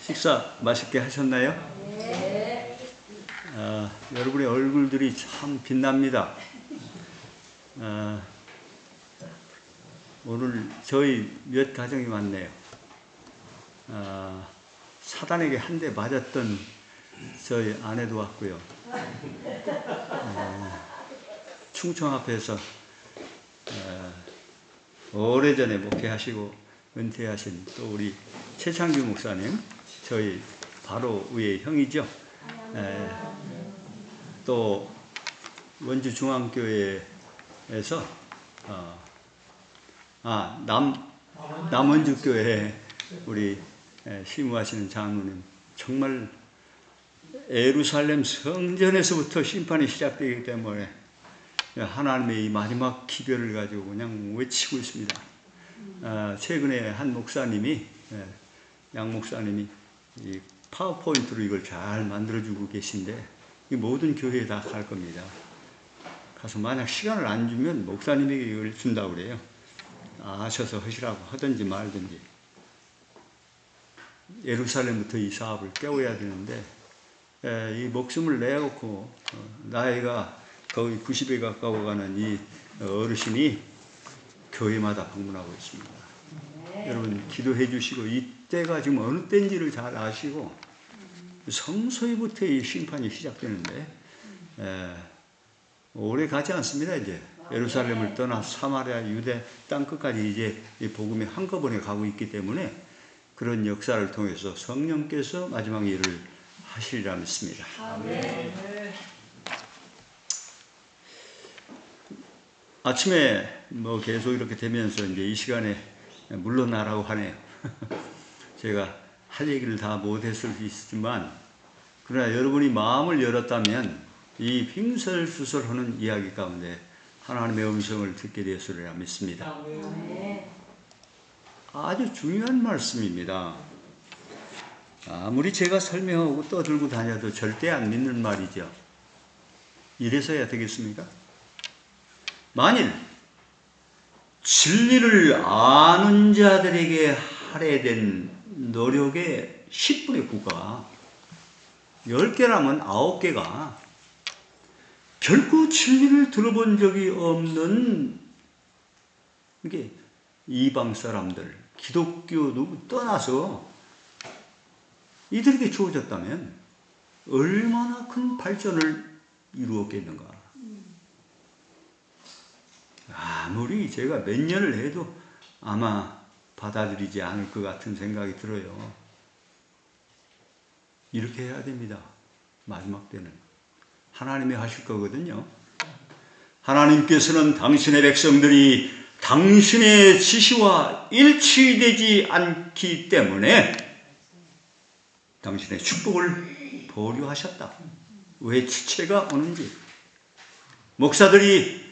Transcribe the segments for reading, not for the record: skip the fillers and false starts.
식사 맛있게 하셨나요? 네. 여러분의 얼굴들이 참 빛납니다. 오늘 저희 몇 가정이 왔네요. 사단에게 한 대 맞았던 저희 아내도 왔고요. 충청 앞에서 오래전에 목회하시고 은퇴하신 또 우리 최창규 목사님, 저희 바로 위에 형이죠. 또 원주 중앙교회에서 남원주 교회 우리 심우하시는 장로님, 정말 예루살렘 성전에서부터 심판이 시작되기 때문에 하나님의 이 마지막 기별을 가지고 그냥 외치고 있습니다. 최근에 한 목사님이, 양 목사님이 이 파워포인트로 이걸 잘 만들어주고 계신데, 이 모든 교회에 다 갈 겁니다. 가서 만약 시간을 안 주면 목사님에게 이걸 준다고 그래요. 아셔서 하시라고 하든지 말든지. 예루살렘부터 이 사업을 깨워야 되는데, 이 목숨을 내놓고 나이가 거의 90에 가까워가는 이 어르신이 교회마다 방문하고 있습니다. 여러분 기도해 주시고, 이때가 지금 어느 때인지를 잘 아시고, 성소위부터 이 심판이 시작되는데 오래 가지 않습니다. 이제 예루살렘을 떠나 사마리아, 유대 땅끝까지 이제 이 복음이 한꺼번에 가고 있기 때문에 그런 역사를 통해서 성령께서 마지막 일을 하시리라 믿습니다. 아멘. 아침에 뭐 계속 이렇게 되면서 이제 이 시간에 물러나라고 하네요. 제가 할 얘기를 다 못했을 수 있지만, 그러나 여러분이 마음을 열었다면 이 빙설수설하는 이야기 가운데 하나님의 음성을 듣게 되었으리라 믿습니다. 아주 중요한 말씀입니다. 아무리 제가 설명하고 떠들고 다녀도 절대 안 믿는 말이죠. 이래서야 되겠습니까? 만일 진리를 아는 자들에게 할애된 노력의 10분의 9가 10개라면 9개가 결코 진리를 들어본 적이 없는 이게 이방 사람들, 기독교 누구 떠나서 이들에게 주어졌다면 얼마나 큰 발전을 이루었겠는가. 아무리 제가 몇 년을 해도 아마 받아들이지 않을 것 같은 생각이 들어요. 이렇게 해야 됩니다. 마지막 때는 하나님이 하실 거거든요. 하나님께서는 당신의 백성들이 당신의 지시와 일치되지 않기 때문에 당신의 축복을 보류하셨다. 왜 지체가 오는지. 목사들이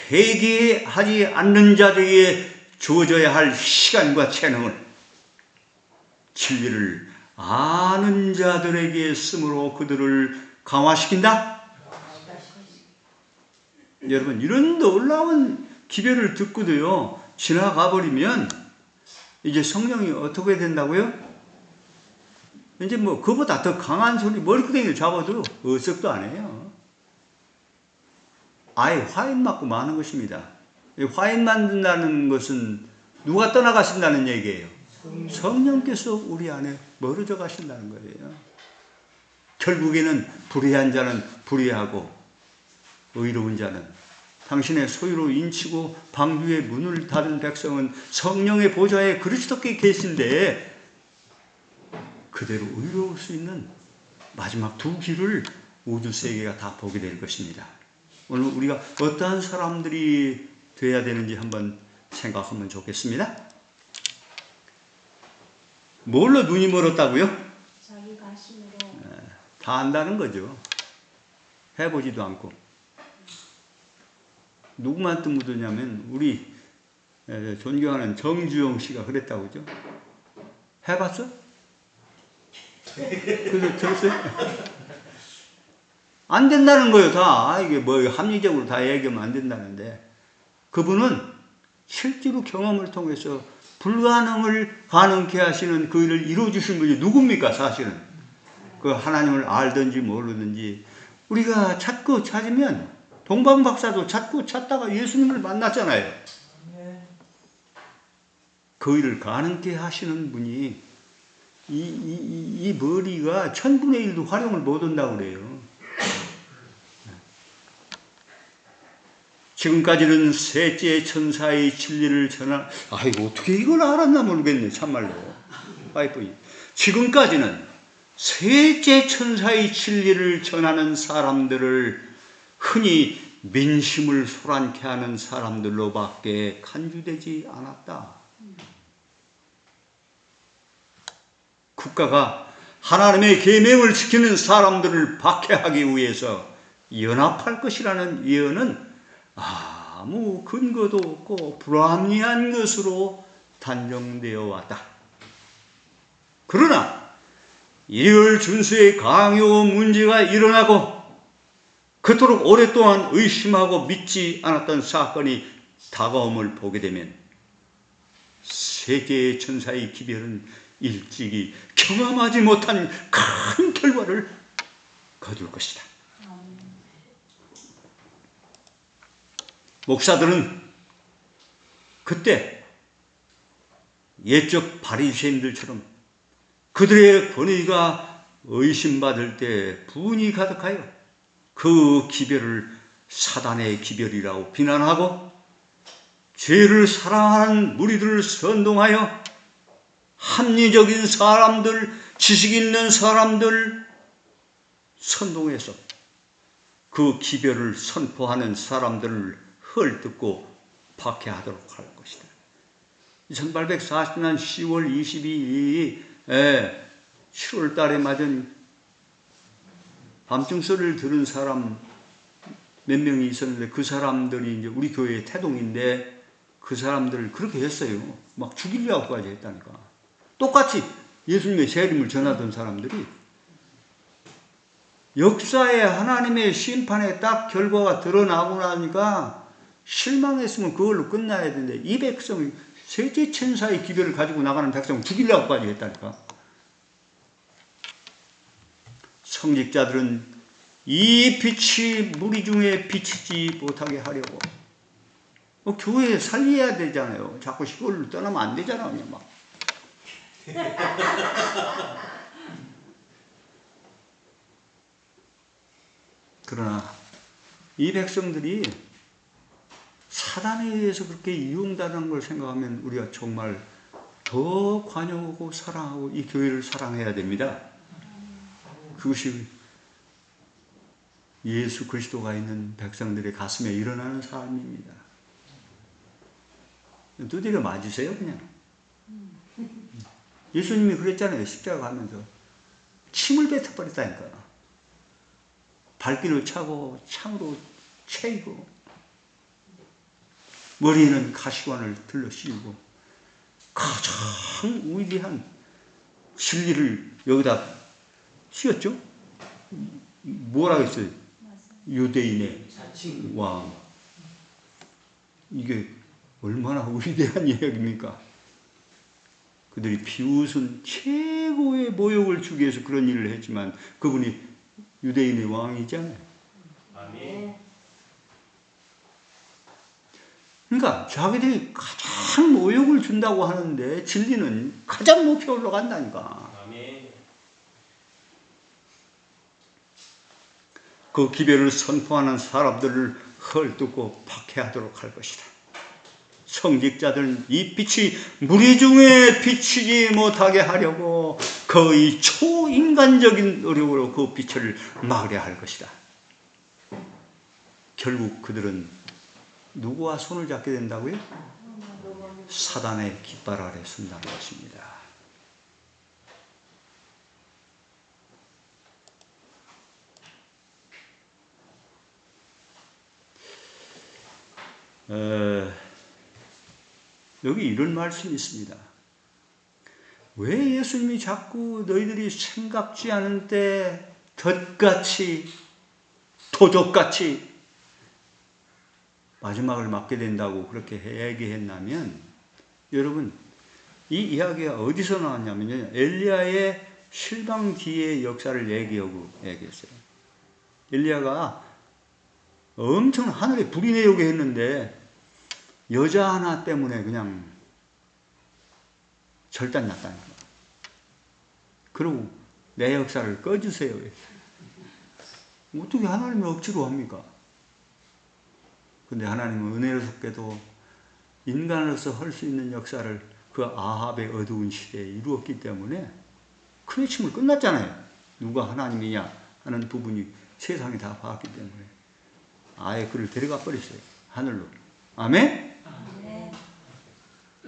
회개하지 않는 자들에게 주어져야 할 시간과 재능을 진리를 아는 자들에게 쓰므로 그들을 강화시킨다? 여러분, 이런 놀라운 기별을 듣고도요, 지나가 버리면 이제 성령이 어떻게 된다고요? 이제 뭐 그보다 더 강한 소리 머리끄댕이를 잡아도 어석도 안 해요. 아예 화인 맞고 마는 것입니다. 화인 만든다는 것은 누가 떠나가신다는 얘기예요? 성령께서 우리 안에 멀어져 가신다는 거예요. 결국에는 불의한 자는 불의하고 의로운 자는, 당신의 소유로 인치고 방주의 문을 닫은 백성은 성령의 보좌에 그리스도께 계신데 그대로 의로울 수 있는 마지막 두 길을 우주 세계가 다 보게 될 것입니다. 오늘 우리가 어떠한 사람들이 돼야 되는지 한번 생각하면 좋겠습니다. 뭘로 눈이 멀었다고요? 자기 가심으로. 다 안다는 거죠. 해보지도 않고. 누구한테 묻었냐면 우리 존경하는 정주영 씨가 그랬다고 그러죠. 해봤어? 그래서 들었어요? 안 된다는 거예요, 다. 이게 뭐 합리적으로 다 얘기하면 안 된다는데. 그분은 실제로 경험을 통해서 불가능을 가능케 하시는 그 일을 이루어주신 분이 누굽니까? 사실은 그 하나님을 알든지 모르든지 우리가 찾고 찾으면 동방박사도 찾고 찾다가 예수님을 만났잖아요. 그 일을 가능케 하시는 분이 이 머리가 1000분의 1도 활용을 못 한다고 그래요. 지금까지는 셋째 천사의 진리를 전한, 아이고, 어떻게 이걸 알았나 모르겠네, 참말로. 와이프. 지금까지는 셋째 천사의 진리를 전하는 사람들을 흔히 민심을 소란케 하는 사람들로밖에 간주되지 않았다. 국가가 하나님의 계명을 지키는 사람들을 박해하기 위해서 연합할 것이라는 예언은 아무 근거도 없고 불합리한 것으로 단정되어 왔다. 그러나 일월 준수의 강요 문제가 일어나고 그토록 오랫동안 의심하고 믿지 않았던 사건이 다가옴을 보게 되면 세계의 천사의 기별은 일찍이 경험하지 못한 큰 결과를 거둘 것이다. 목사들은 그때 옛적 바리새인들처럼 그들의 권위가 의심받을 때 분이 가득하여 그 기별을 사단의 기별이라고 비난하고 죄를 사랑하는 무리들을 선동하여 합리적인 사람들, 지식 있는 사람들 선동해서 그 기별을 선포하는 사람들을 헐뜯고 박해하도록 할 것이다. 1840년 10월 22일이 7월 달에 맞은 밤중소리를 들은 사람 몇 명이 있었는데 그 사람들이 이제 우리 교회의 태동인데 그 사람들을 그렇게 했어요. 막 죽이려고까지 했다니까. 똑같이 예수님의 재림을 전하던 사람들이 역사에 하나님의 심판에 딱 결과가 드러나고 나니까 실망했으면 그걸로 끝나야 되는데 이 백성이 셋째 천사의 기별을 가지고 나가는 백성을 죽이려고까지 했다니까. 성직자들은 이 빛이 무리 중에 비치지 못하게 하려고 교회에 살려야 되잖아요. 자꾸 시골로 떠나면 안 되잖아요. 그냥 막. 그러나 이 백성들이 사단에 의해서 그렇게 이용당하는 걸 생각하면 우리가 정말 더 관용하고 사랑하고 이 교회를 사랑해야 됩니다. 그것이 예수 그리스도가 있는 백성들의 가슴에 일어나는 삶입니다. 두드려 맞으세요 그냥. 예수님이 그랬잖아요. 십자가 가면서 침을 뱉어버렸다니까. 발길을 차고 창으로 채이고 머리에는 가시관을 들러 씌우고 가장 위대한 진리를 여기다 씌웠죠. 뭐라 했어요? 유대인의 왕. 이게 얼마나 위대한 이야기입니까? 그들이 비웃은 최고의 모욕을 주기 위해서 그런 일을 했지만 그분이 유대인의 왕이잖아요. 아멘. 그러니까 자기들이 가장 모욕을 준다고 하는데 진리는 가장 높이 올라간다니까. 아멘. 그 기별을 선포하는 사람들을 헐뜯고 박해하도록 할 것이다. 성직자들은 이 빛이 무리 중에 비치지 못하게 하려고 거의 초인간적인 노력으로 그 빛을 막으려 할 것이다. 결국 그들은 누구와 손을 잡게 된다고요? 사단의 깃발 아래 선다는 것입니다. 여기 이런 말씀이 있습니다. 왜 예수님이 자꾸 너희들이 생각지 않은 때 덫같이 도적같이 마지막을 맞게 된다고 그렇게 얘기했냐면 여러분 이 이야기가 어디서 나왔냐면요. 엘리야의 실방 뒤의 역사를 얘기했어요. 엘리야가 엄청 하늘에 불이 내려오게 했는데 여자 하나 때문에 그냥 절단났다는 거예요. 그리고 내 역사를 꺼주세요. 어떻게 하나님을 억지로 합니까? 근데 하나님은 은혜롭게도 인간으로서 할 수 있는 역사를 그 아합의 어두운 시대에 이루었기 때문에 큰 외침을 끝났잖아요. 누가 하나님이냐 하는 부분이 세상이 다 봤기 때문에 아예 그를 데려가 버렸어요. 하늘로. 아멘? 아멘.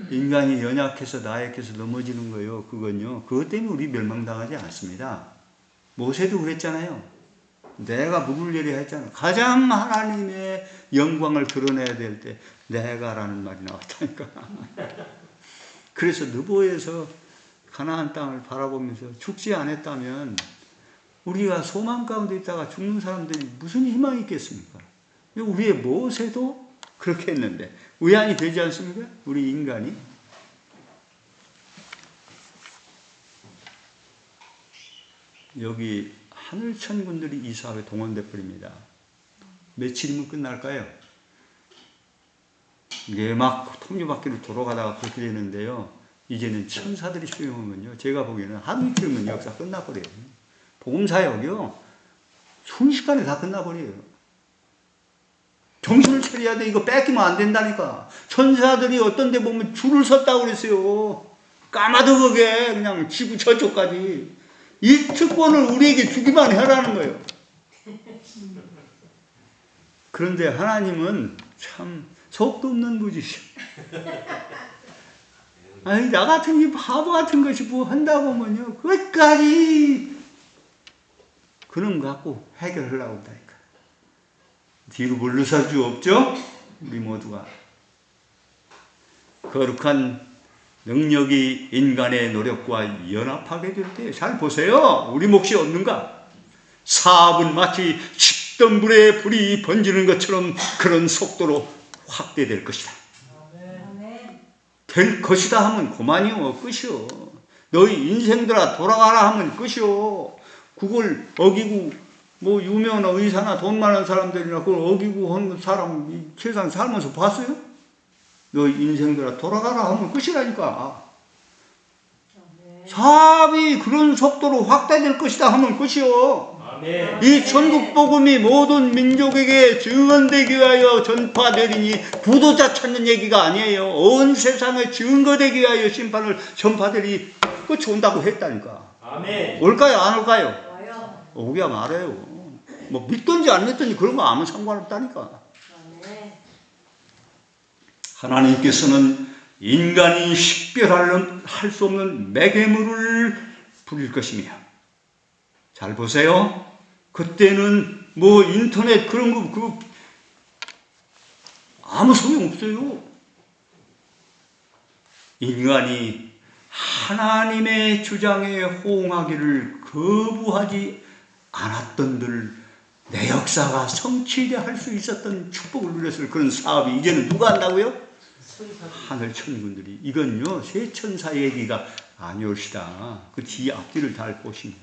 인간이 연약해서 나약해서 넘어지는 거예요. 그건요. 그것 때문에 우리 멸망당하지 않습니다. 모세도 그랬잖아요. 내가 물을 내려 했잖아. 가장 하나님의 영광을 드러내야 될 때 내가라는 말이 나왔다니까. 그래서 느보에서 가나안 땅을 바라보면서 죽지 않았다면 우리가 소망 가운데 있다가 죽는 사람들이 무슨 희망이 있겠습니까? 우리의 모세도 그렇게 했는데 의안이 되지 않습니까? 우리 인간이. 여기 하늘천군들이 이 사업에 동원돼 버립니다. 며칠이면 끝날까요? 이게 막 톱니바퀴를 돌아가다가 그렇게 되는데요. 이제는 천사들이 수용하면요. 제가 보기에는 하루 이틀이면 역사 끝나버려요. 복음사역이요. 순식간에 다 끝나버려요. 정신을 차려야 돼. 이거 뺏기면 안 된다니까. 천사들이 어떤 데 보면 줄을 섰다고 그랬어요. 까마득하게 그냥 지구 저쪽까지. 이 특권을 우리에게 주기만 해라는 거예요. 그런데 하나님은 참 속도 없는 분이시오. 아니, 나 같은 이 바보 같은 것이 뭐 한다고 하면요. 끝까지 그놈 갖고 해결하려고 한다니까. 뒤로 물러설 수 없죠? 우리 모두가. 거룩한 능력이 인간의 노력과 연합하게 될 때, 잘 보세요. 우리 몫이 없는가? 사업은 마치 식던 불에 불이 번지는 것처럼 그런 속도로 확대될 것이다. 아멘. 될 것이다 하면 그만이요. 끝이요. 너희 인생들아 돌아가라 하면 끝이요. 그걸 어기고 뭐 유명한 의사나 돈 많은 사람들이나 그걸 어기고 하는 사람 이 세상 살면서 봤어요? 너희 인생들아 돌아가라 하면 끝이라니까. 사업이 그런 속도로 확대될 것이다 하면 끝이요. 아멘. 이 천국 복음이 모든 민족에게 증언되기 위하여 전파되리니 구도자 찾는 얘기가 아니에요. 온 세상에 증거되기 위하여 심판을 전파되리 끝이 온다고 했다니까. 아멘. 올까요? 안 올까요? 와요. 오기야 말해요. 뭐 믿든지 안 믿든지 그런 거 아무 상관없다니까. 아멘. 하나님께서는 인간이 식별할 수 없는 매개물을 부릴 것이며, 잘 보세요. 그때는 뭐 인터넷 그런 거 아무 소용 없어요. 인간이 하나님의 주장에 호응하기를 거부하지 않았던들 내 역사가 성취할 수 있었던 축복을 누렸을 그런 사업이 이제는 누가 한다고요? 하늘 천군들이. 이건요 새 천사 얘기가 아니올시다. 그 뒤 앞뒤를 잘 보시면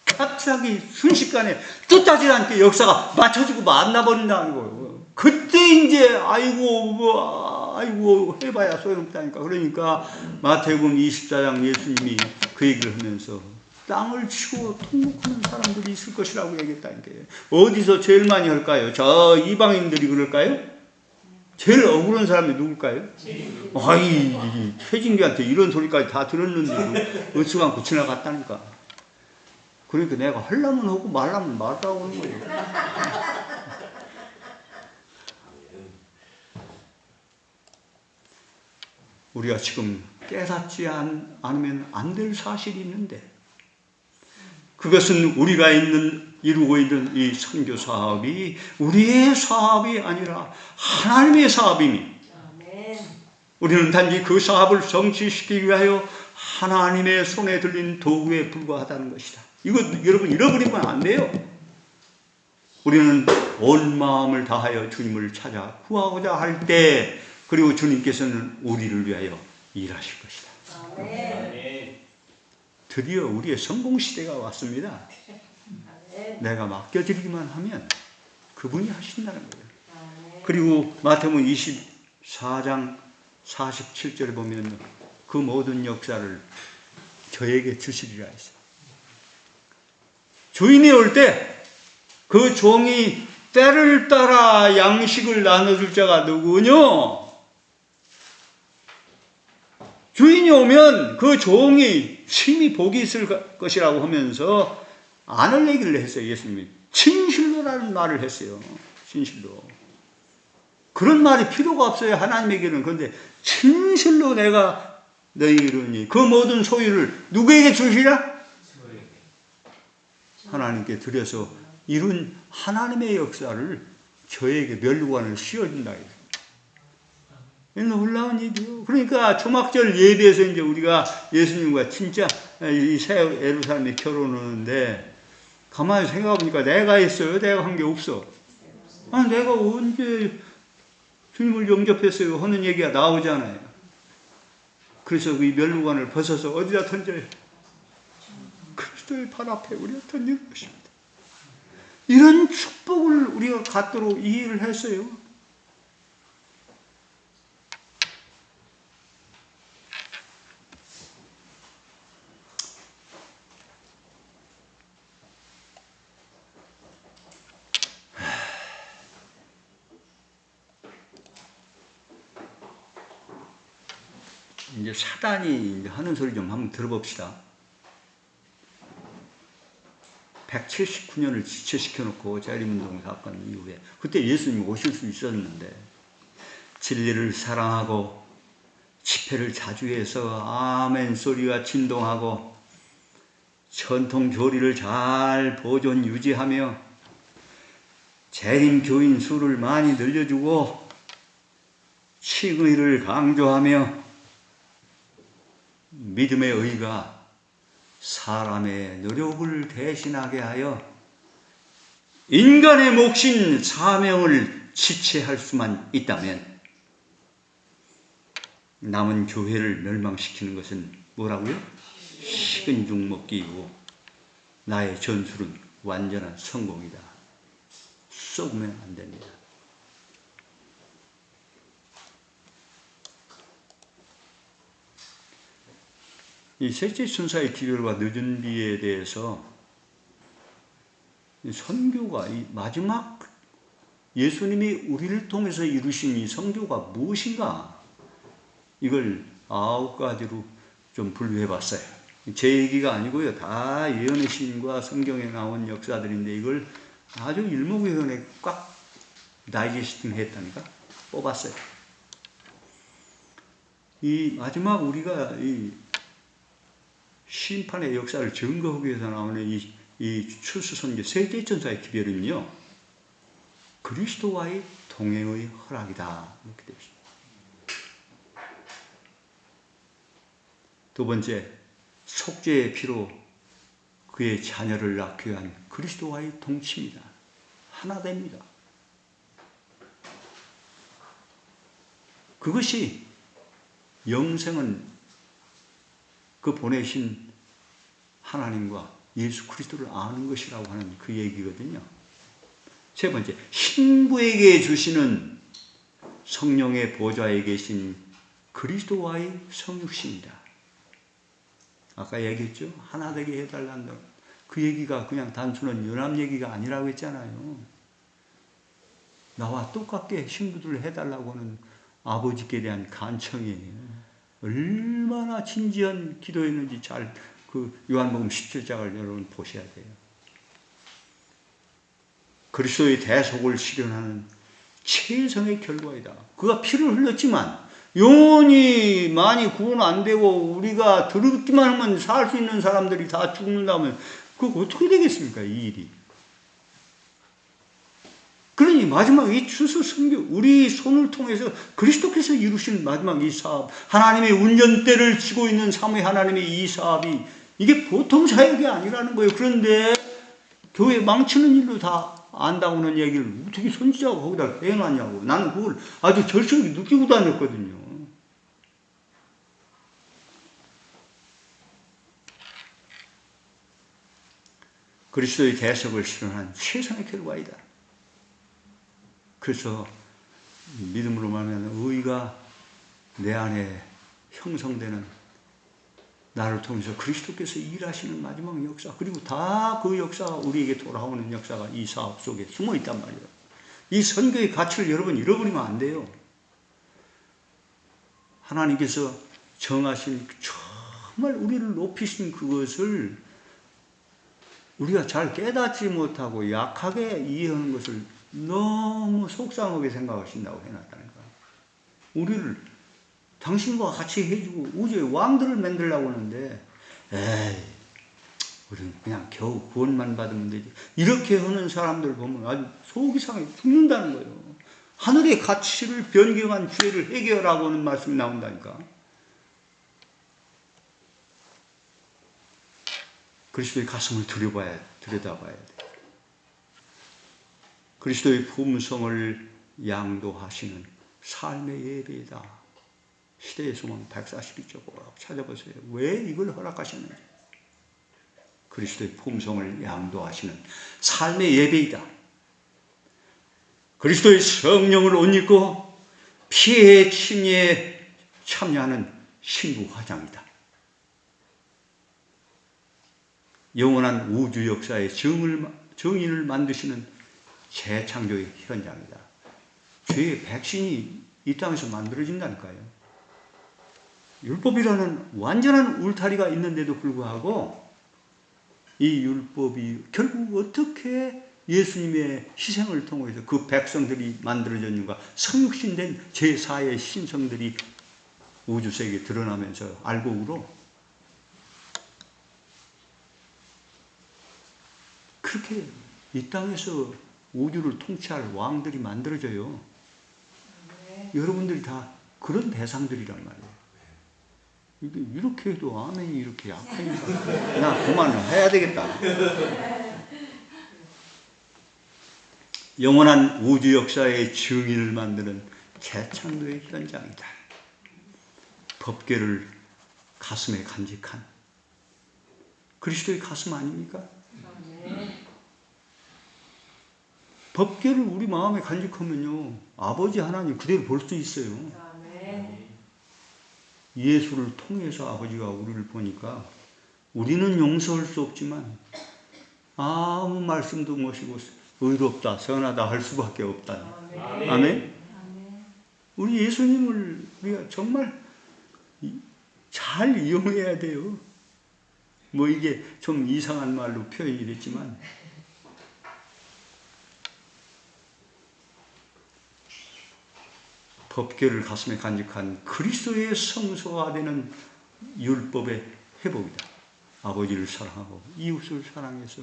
갑자기 순식간에 뜻하지 않게 역사가 맞춰지고 만나버린다는 거예요. 그때 이제 아이고 해봐야 소용없다니까. 그러니까 마태복음 24장 예수님이 그 얘기를 하면서 땅을 치고 통곡하는 사람들이 있을 것이라고 얘기했다니까요. 어디서 제일 많이 할까요? 저 이방인들이 그럴까요? 제일 억울한 사람이 누굴까요? 아이 최진기한테 이런 소리까지 다 들었는데도 어찌 않고 지나갔다니까. 그러니까 내가 하려면 하고 말라면 말라고 하는 거예요. 우리가 지금 깨닫지 않으면 안 될 사실이 있는데, 그것은 우리가 이루고 있는 이 선교 사업이 우리의 사업이 아니라 하나님의 사업이니, 우리는 단지 그 사업을 성취시키기 위하여 하나님의 손에 들린 도구에 불과하다는 것이다. 이거 여러분 잃어버리면 안 돼요. 우리는 온 마음을 다하여 주님을 찾아 구하고자 할 때, 그리고 주님께서는 우리를 위하여 일하실 것이다. 아멘. 드디어 우리의 성공 시대가 왔습니다. 아멘. 내가 맡겨드리기만 하면 그분이 하신다는 거예요. 아멘. 그리고 마태복음 24장 47절에 보면 그 모든 역사를 저에게 주시리라 했어요. 주인이 올 때 그 종이 때를 따라 양식을 나눠줄 자가 누구뇨? 주인이 오면 그 종이 심히 복이 있을 것이라고 하면서 안을 얘기를 했어요. 예수님이 진실로라는 말을 했어요. 진실로. 그런 말이 필요가 없어요. 하나님에게는. 그런데 진실로 내가 너희에게 이르니 그 모든 소유를 누구에게 주시라? 하나님께 드려서 이룬 하나님의 역사를 저에게 멸류관을 씌워준다. 놀라운 얘기요. 그러니까 초막절 예배에서 이제 우리가 예수님과 진짜 이 새 예루살렘에 결혼하는데 가만히 생각해보니까 내가 했어요? 내가 한 게 없어. 아, 내가 언제 주님을 영접했어요? 하는 얘기가 나오잖아요. 그래서 이 멸류관을 벗어서 어디다 던져요? 그리스도의 발 앞에 우리가 던지는 것입니다. 이런 축복을 우리가 갖도록 이 일을 했어요. 이제 사단이 하는 소리 좀 한번 들어봅시다. 179년을 지체시켜놓고 재림운동 사건 이후에 그때 예수님이 오실 수 있었는데 진리를 사랑하고 집회를 자주 해서 아멘 소리가 진동하고 전통 교리를 잘 보존 유지하며 재림 교인 수를 많이 늘려주고 칭의를 강조하며 믿음의 의가 사람의 노력을 대신하게 하여 인간의 몫인 사명을 지체할 수만 있다면 남은 교회를 멸망시키는 것은 뭐라고요? 식은 죽 먹기이고 나의 전술은 완전한 성공이다. 썩으면 안 됩니다. 이 셋째 천사의 기별과 늦은 비에 대해서 선교가 이 마지막 예수님이 우리를 통해서 이루신 이 선교가 무엇인가 이걸 9가지로 좀 분류해 봤어요. 제 얘기가 아니고요. 다 예언의 시인과 성경에 나온 역사들인데 이걸 아주 일목요연에 꽉 다이제스팅 했다니까 뽑았어요. 이 마지막 우리가 이 심판의 역사를 증거하기 위해서 나오는 이 출수선교 셋째 천사의 기별은요, 그리스도와의 동행의 허락이다. 이렇게 되어 있습니다. 두 번째, 속죄의 피로 그의 자녀를 낳기 위한 그리스도와의 동침이다. 하나 됩니다. 그것이 영생은 그 보내신 하나님과 예수 그리스도를 아는 것이라고 하는 그 얘기거든요. 세 번째, 신부에게 주시는 성령의 보좌에 계신 그리스도와의 성육신이다. 아까 얘기했죠? 하나 되게 해달란다. 그 얘기가 그냥 단순한 연합 얘기가 아니라고 했잖아요. 나와 똑같게 신부들을 해달라고 하는 아버지께 대한 간청이에요. 얼마나 진지한 기도였는지 잘 그 요한복음 17장을 여러분 보셔야 돼요. 그리스도의 대속을 실현하는 최선의 결과이다. 그가 피를 흘렸지만 영원히 많이 구원 안 되고 우리가 들었기만 하면 살 수 있는 사람들이 다 죽는다면 그거 어떻게 되겠습니까? 이 일이. 그러니 마지막 이 추수 선교 우리 손을 통해서 그리스도께서 이루신 마지막 이 사업, 하나님의 운전대를 쥐고 있는 사모의 하나님의 이 사업이 이게 보통 사역이 아니라는 거예요. 그런데 교회 망치는 일로 다 안다고는 얘기를 어떻게 선지자가 거기다 해놨냐고. 나는 그걸 아주 절실하게 느끼고 다녔거든요. 그리스도의 대속을 실현한 최선의 결과이다. 그래서 믿음으로 말하면 의가 내 안에 형성되는, 나를 통해서 그리스도께서 일하시는 마지막 역사, 그리고 다 그 역사가 우리에게 돌아오는 역사가 이 사업 속에 숨어 있단 말이에요. 이 선교의 가치를 여러분 잃어버리면 안 돼요. 하나님께서 정하신 정말 우리를 높이신 그것을 우리가 잘 깨닫지 못하고 약하게 이해하는 것을 너무 속상하게 생각하신다고 해놨다니까. 우리를 당신과 같이 해주고 우주의 왕들을 만들려고 하는데, 에이, 우리는 그냥 겨우 구원만 받으면 되지. 이렇게 하는 사람들 보면 아주 속이 상해 죽는다는 거예요. 하늘의 가치를 변경한 죄를 해결하고 하는 말씀이 나온다니까. 그리스도의 가슴을 들여다봐야 돼. 그리스도의 품성을 양도하시는 삶의 예배이다. 시대의 소망 142쪽 찾아보세요. 왜 이걸 허락하셨는지. 그리스도의 품성을 양도하시는 삶의 예배이다. 그리스도의 성령을 옷 입고 피의 침례에 참여하는 신부 화장이다. 영원한 우주 역사의 정인을 만드시는 재창조의 현장이다. 죄의 백신이 이 땅에서 만들어진다니까요. 율법이라는 완전한 울타리가 있는데도 불구하고 이 율법이 결국 어떻게 예수님의 희생을 통해서 그 백성들이 만들어졌는가, 성육신된 제4의 신성들이 우주세계에 드러나면서 알고 울어. 그렇게 이 땅에서 우주를 통치할 왕들이 만들어져요. 여러분들이 다 그런 대상들이란 말이에요. 이렇게 해도 아멘이 이렇게 약하니까 나 그만을 해야 되겠다. 영원한 우주 역사의 정의를 만드는 재창조의 현장이다. 법궤를 가슴에 간직한 그리스도의 가슴 아닙니까? 법궤를 우리 마음에 간직하면요, 아버지 하나님 그대로 볼 수 있어요. 예수를 통해서 아버지가 우리를 보니까 우리는 용서할 수 없지만 아무 말씀도 못하고 의롭다, 선하다 할 수밖에 없다. 아멘? 우리 예수님을 우리가 정말 잘 이용해야 돼요. 뭐 이게 좀 이상한 말로 표현이 됐지만 법궤를 가슴에 간직한 그리스도의 성소화되는 율법의 회복이다. 아버지를 사랑하고 이웃을 사랑해서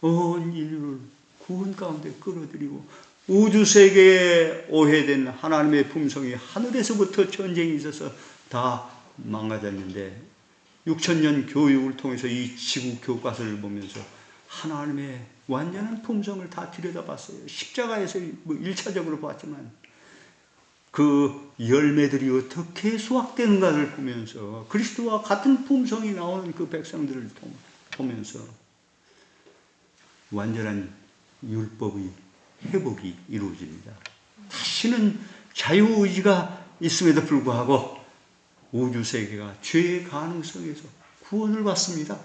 온 인류를 구원 가운데 끌어들이고 우주세계에 오해된 하나님의 품성이 하늘에서부터 전쟁이 있어서 다 망가졌는데 6000년 교육을 통해서 이 지구 교과서를 보면서 하나님의 완전한 품성을 다 들여다봤어요. 십자가에서 뭐 1차적으로 봤지만 그 열매들이 어떻게 수확되는가를 보면서 그리스도와 같은 품성이 나오는 그 백성들을 보면서 완전한 율법의 회복이 이루어집니다. 다시는 자유의지가 있음에도 불구하고 우주세계가 죄의 가능성에서 구원을 받습니다.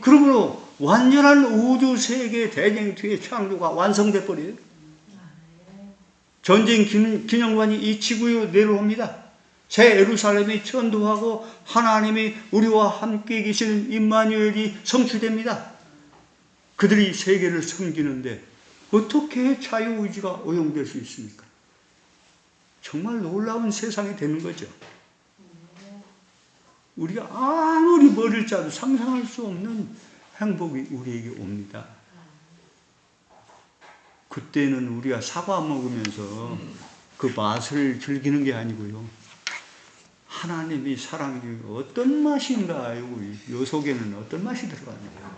그러므로 완전한 우주세계 대쟁투의 창조가 완성돼 버려요. 전쟁 기념관이 이 지구에 내려옵니다. 새 예루살렘이 천도하고 하나님이 우리와 함께 계시는 임마누엘이 성취됩니다. 그들이 세계를 섬기는데 어떻게 자유의지가 오용될 수 있습니까? 정말 놀라운 세상이 되는 거죠. 우리가 아무리 머리를 짜도 상상할 수 없는 행복이 우리에게 옵니다. 그때는 우리가 사과 먹으면서 그 맛을 즐기는 게 아니고요. 하나님이 사랑이 어떤 맛인가, 요 속에는 어떤 맛이 들어가는가.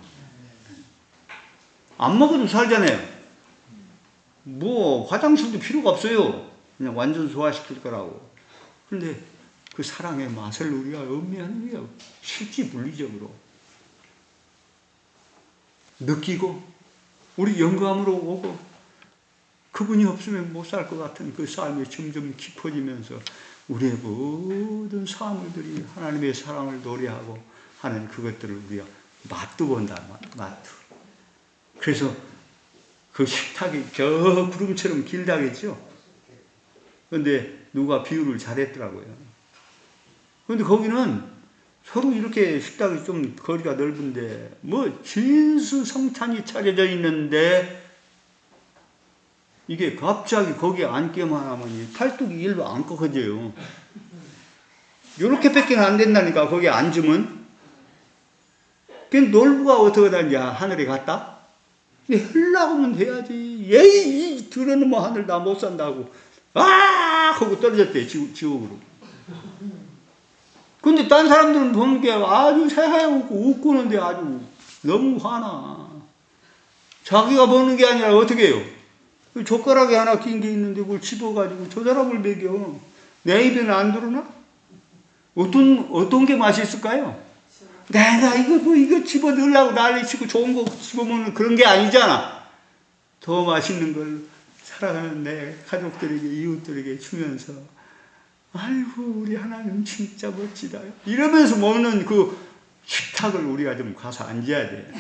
안 먹어도 살잖아요. 뭐 화장실도 필요가 없어요. 그냥 완전 소화시킬 거라고. 그런데 그 사랑의 맛을 우리가 음미하는 거예요. 실질물리적으로. 느끼고 우리 영감으로 오고 그분이 없으면 못 살 것 같은 그 삶이 점점 깊어지면서 우리의 모든 사물들이 하나님의 사랑을 노래하고 하는 그것들을 우리가 맛도 본다. 맛도. 그래서 그 식탁이 저 구름처럼 길다겠죠. 그런데 누가 비유를 잘했더라고요. 그런데 거기는 서로 이렇게 식탁이 좀 거리가 넓은데 뭐 진수성찬이 차려져 있는데 이게 갑자기 거기에 앉기만 하면 팔뚝이 일로 안 꺾어져요. 요렇게밖에 안 된다니까 거기에 앉으면. 그 놀부가 어떻게 다냐 하늘에 갔다? 흘러가면 돼야지. 예이 들어는 뭐 하늘 나 못 산다고 아 하고 떨어졌대 지옥으로. 근데 딴 사람들은 보는 게 아주 새하얗고 웃고는데 아주 너무 화나. 자기가 보는 게 아니라 어떻게 해요? 젓가락에 하나 낀 게 있는데 그걸 집어가지고 저 사람을 먹여. 내 입에는 안 들어나? 어떤 게 맛있을까요? 내가 이거 집어 넣으려고 난리치고 좋은 거 집어 먹는 그런 게 아니잖아. 더 맛있는 걸 살아가는 내 가족들에게 이웃들에게 주면서 아이고 우리 하나님 진짜 멋지다 이러면서 먹는 그 식탁을 우리가 좀 가서 앉아야 돼.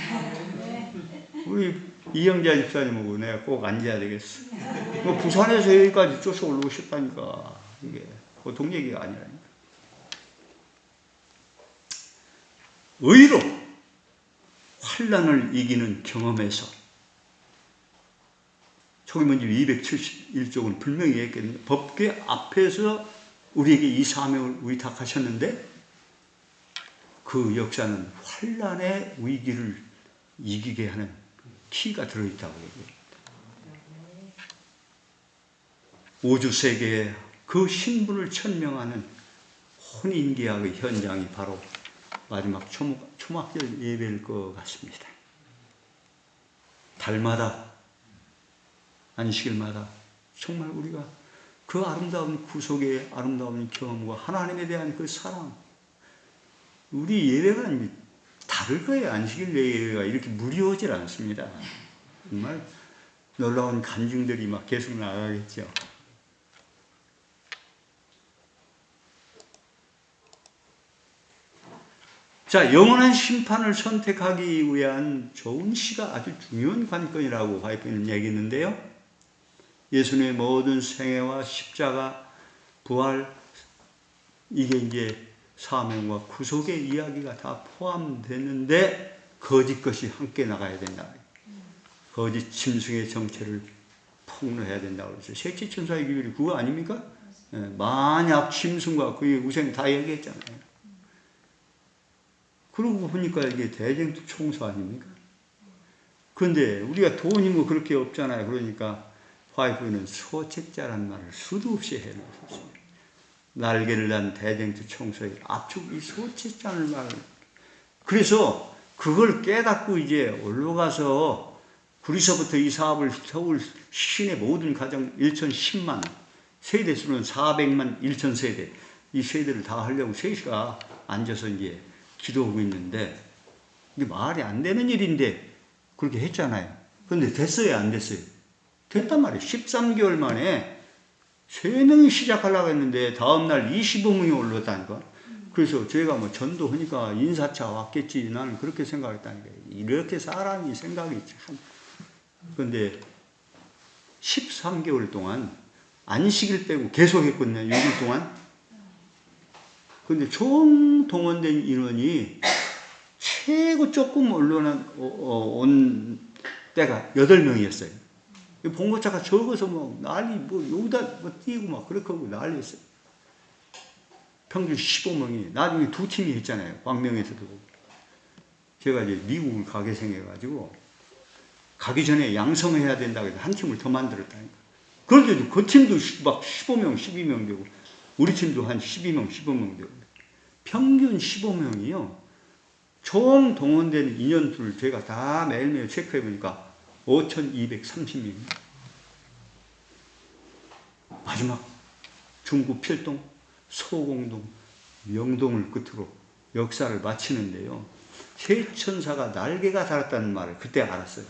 우리 이영자 집사님하고 내가 꼭 앉아야 되겠어. 뭐 부산에서 여기까지 쫓아 올라오고 싶다니까 이게 보통 얘기가 아니라니까. 의로 환난을 이기는 경험에서 초기문집 271쪽은 분명히 얘기했거든요. 법궤 앞에서 우리에게 이 사명을 위탁하셨는데 그 역사는 환난의 위기를 이기게 하는 키가 들어있다고 얘기합니다. 우주세계에 그 신분을 천명하는 혼인계약의 현장이 바로 마지막 초막절 예배일 것 같습니다. 달마다 안식일마다 정말 우리가 그 아름다운 구속의 아름다운 경험과 하나님에 대한 그 사랑, 우리 예배가 다를 거예요. 안식일 예배가 이렇게 무료하지 않습니다. 정말 놀라운 간증들이 막 계속 나가겠죠. 자, 영원한 심판을 선택하기 위한 좋은 시가 아주 중요한 관건이라고 바이블은 얘기했는데요. 예수님의 모든 생애와 십자가, 부활, 이게 이제 사명과 구속의 이야기가 다 포함되는데 거짓 것이 함께 나가야 된다. 거짓 짐승의 정체를 폭로해야 된다고 그랬어요. 셋째 천사의 기별이 그거 아닙니까? 만약 짐승과 그의 우생 다 얘기했잖아요. 그러고 보니까 이게 대쟁투 총수 아닙니까? 그런데 우리가 돈이 뭐 그렇게 없잖아요. 그러니까 화이프는 소책자란 말을 수도 없이 해놓으셨어요. 날개를 단 대쟁투 총수의 압축 이 소책자는 말을. 그래서 그걸 깨닫고 이제 올라가서 구리서부터 이 사업을 서울 시내 모든 가정 1,010만 세대수는 400만 1천 세대 이 세대를 다 하려고 셋이가 앉아서 이제 기도하고 있는데 이게 말이 안 되는 일인데 그렇게 했잖아요. 그런데 됐어요, 안 됐어요? 됐단 말이에요. 13개월 만에 3명이 시작하려고 했는데 다음날 25명이 올랐다니까. 그래서 제가 뭐 전도하니까 인사차 왔겠지 나는 그렇게 생각했다니까. 이렇게 사람이 생각이 참. 그런데 13개월 동안 안식일 빼고 계속 했거든요. 6일 동안. 근데 총 동원된 인원이 최고 조금 온 때가 8명이었어요. 봉고차가 적어서 뭐 난리, 뭐 여기다 뭐 뛰고 막 그렇게 하고 난리였어요. 평균 15명이, 나중에 2팀이 했잖아요. 광명에서도. 제가 이제 미국을 가게 생겨가지고, 가기 전에 양성해야 된다고 해서 한 팀을 더 만들었다니까. 그런데도 그 팀도 막 15명, 12명 되고, 우리 팀도 한 12명, 15명 되고. 평균 15명이요. 총 동원된 인원수를 제가 다 매일매일 체크해 보니까 5,230명입니다. 마지막 중구 필동, 소공동, 명동을 끝으로 역사를 마치는데요. 새 천사가 날개가 달았다는 말을 그때 알았어요.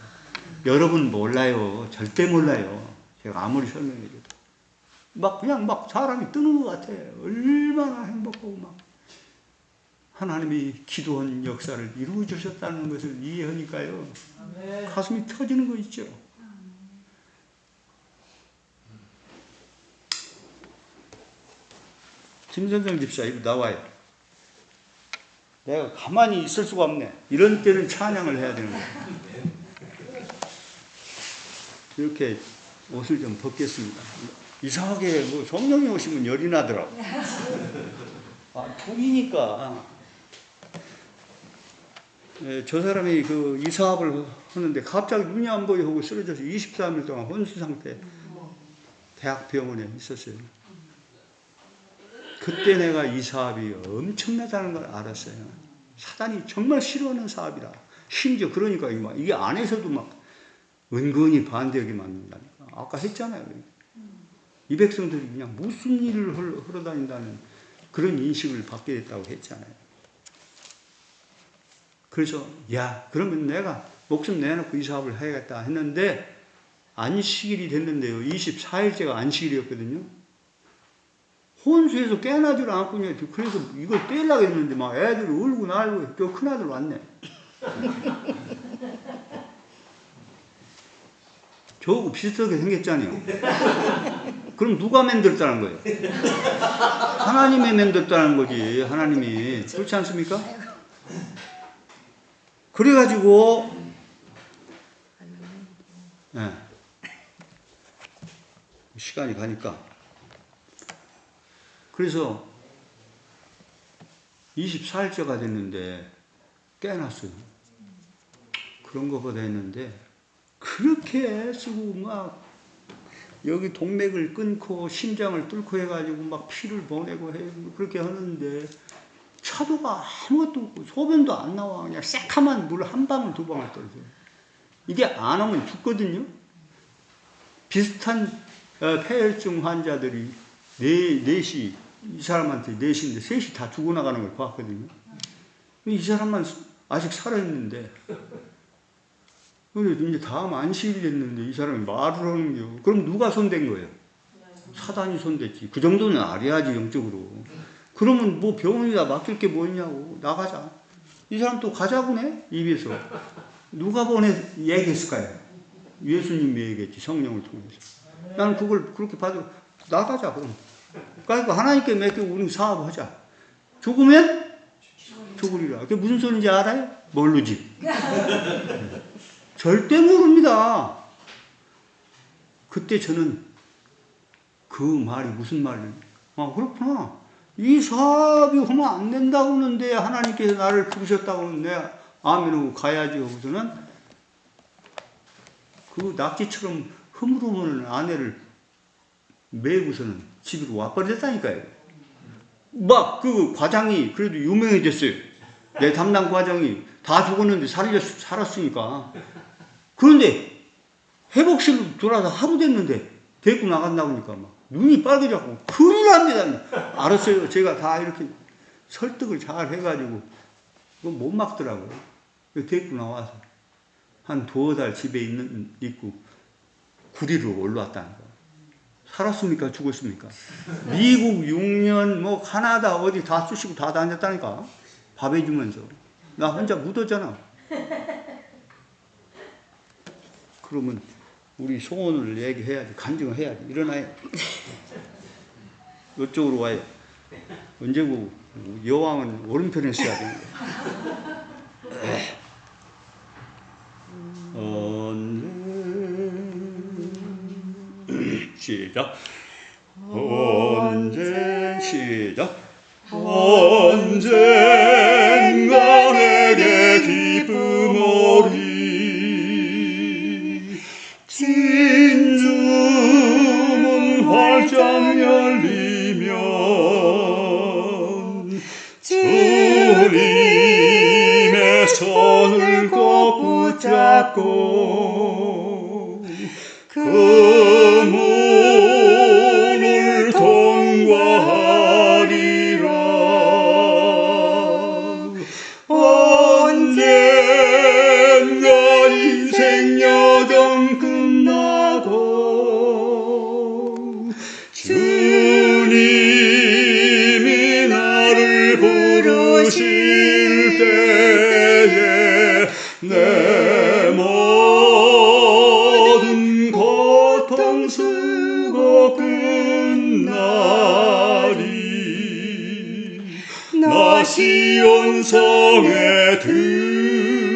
여러분 몰라요. 절대 몰라요. 제가 아무리 설명해줘도. 그냥 사람이 뜨는 것 같아. 얼마나 행복하고 하나님이 기도한 역사를 이루어 주셨다는 것을 이해하니까요. 가슴이 터지는 거 있죠. 김선정 집사 이거 나와요. 내가 가만히 있을 수가 없네. 이런 때는 찬양을 해야 되는 거야. 이렇게 옷을 좀 벗겠습니다. 이상하게 성령이 오시면 열이 나더라고. 독이니까. 저 사람이 이 사업을 하는데 갑자기 눈이 안 보여 하고 쓰러져서 23일 동안 혼수 상태 대학병원에 있었어요. 그때 내가 이 사업이 엄청나다는 걸 알았어요. 사단이 정말 싫어하는 사업이라. 심지어 그러니까 이게 안에서도 은근히 반대하게 만든다니까. 아까 했잖아요. 이 백성들이 그냥 무슨 일을 하러 다닌다는 그런 인식을 받게 됐다고 했잖아요. 그래서 그러면 내가 목숨 내놓고 이 사업을 해야겠다 했는데 안식일이 됐는데요. 24일째가 안식일이었거든요. 혼수에서 깨나지를 않고 그래서 이걸 떼려고 했는데 애들이 울고 날고 또 큰아들 왔네. 저하고 비슷하게 생겼잖아요. 그럼 누가 만들었다는 거예요? 하나님이 만들었다는 거지. 하나님이. 그렇지 않습니까? 그래가지고 시간이 가니까 그래서 24일째가 됐는데 깨났어요. 그런 거보다 했는데 그렇게 쓰고 여기 동맥을 끊고 심장을 뚫고 해가지고 피를 보내고 그렇게 하는데 차도가 아무것도 없고 소변도 안 나와. 그냥 새카만 물 한 방울 두 방울 떨어져요. 이게 안 오면 죽거든요. 비슷한 폐혈증 환자들이 넷이 이 사람한테 넷인데 셋이 다 죽어나가는 걸 봤거든요. 이 사람만 아직 살아있는데 근데 이제 다음 안식일이 됐는데 이 사람이 말을 하는 거예요. 그럼 누가 손댄 거예요? 사단이 손댔지. 그 정도는 알아야지 영적으로. 그러면 병원에다 맡길 게 뭐 있냐고. 나가자. 이 사람 또 가자고 네? 입에서. 누가 얘기했을까요? 예수님이 얘기했지. 성령을 통해서. 나는 그걸 그렇게 봐도 나가자 그럼. 그러니까 하나님께 맡기고 우리 사업하자. 죽으면 죽으리라. 그게 무슨 소리인지 알아요? 모르지. 절대 모릅니다. 그때 저는 그 말이 무슨 말이에요? 그렇구나. 이 사업이 하면 안 된다고 하는데 하나님께서 나를 부르셨다고 하는데 아멘하고 가야지 하고서는 그 낙지처럼 흐물흐물 아내를 메고서는 집으로 와버렸다니까요. 그 과장이 그래도 유명해졌어요. 내 담당 과장이 다 죽었는데 살았으니까. 그런데 회복실로 돌아서 하루 됐는데 데리고 나간다고 하니까 눈이 빨개졌고 큰일 납니다. 알았어요. 제가 다 이렇게 설득을 잘 해가지고 그건 못 막더라고요. 데리고 나와서 한 2달 집에 있고 구리로 올라왔다는 거예요. 살았습니까? 죽었습니까? 미국 6년 카나다 어디 다 쑤시고 다 다녔다니까. 밥 해주면서. 나 혼자 묻었잖아. 그러면 우리 소원을 얘기해야지. 간증을 해야지. 일어나요. 이쪽으로 와요. 언제고 여왕은 오른편에 서야 됩니다. 시작. 시작. 언젠가 내게 기쁨 오리 진주문 활짝 열리면 주님의 손을 꼭 붙잡고 그 문을 통과하리라. 언제 시온성에 들어가리라.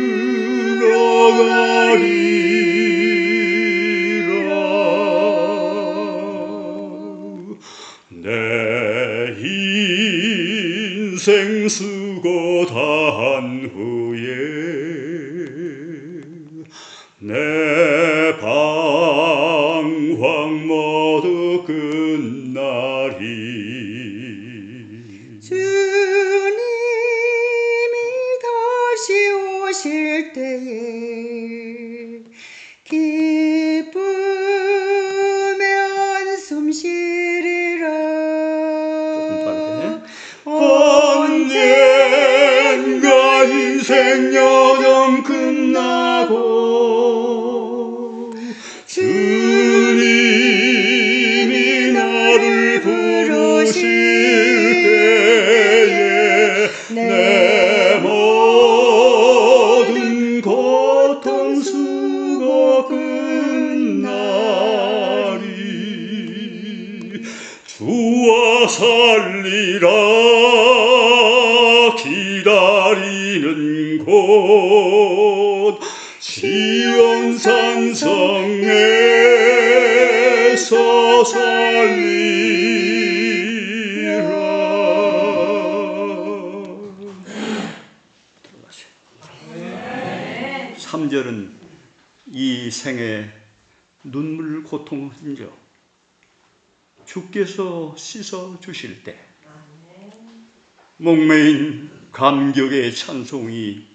내 인생 수고 다한 후에 내 방황 모두 끝나리. 주님이 다시 오실 때에 기쁨의 한숨 쉬리라. 언젠가 인생 여정 끝나고 주님이 나를 부르실 때에 내 모든 고통 수고 끝나리. 주와 살리라. 기다리는 곳 시온산 성에서 살리라. 들어가세요. 3절은 이 생에 눈물 고통 흔적 주께서 씻어 주실 때 목매인 감격의 찬송이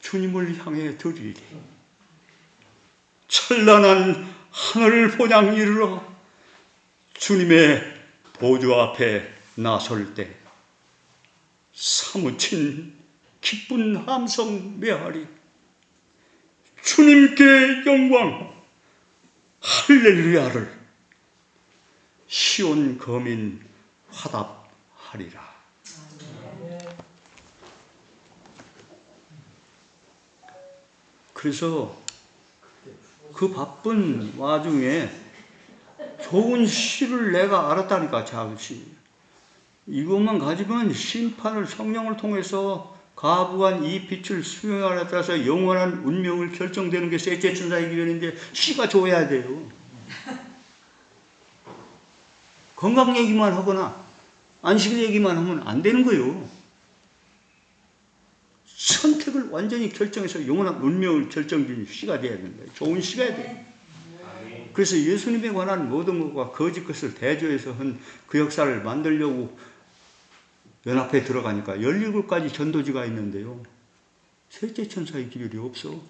주님을 향해 드리리. 찬란한 하늘 본향 이르러 주님의 보좌 앞에 나설 때 사무친 기쁜 함성 메아리. 주님께 영광 할렐루야를 시온 거민 화답하리라. 그래서 그 바쁜 와중에 좋은 시를 내가 알았다니까. 잠시 이것만 가지면 심판을 성령을 통해서 가부한 이 빛을 수용하에 따라서 영원한 운명을 결정되는 게 셋째 천사의 기별인데 시가 좋아야 돼요. 건강 얘기만 하거나 안식 얘기만 하면 안 되는 거예요. 선택을 완전히 결정해서 영원한 운명을 결정짓는 시가 돼야 된다. 좋은 시가 돼야 돼. 그래서 예수님에 관한 모든 것과 거짓 것을 대조해서 한 그 역사를 만들려고 연합회에 들어가니까 17가지 전도지가 있는데요. 셋째 천사의 기별이 없어.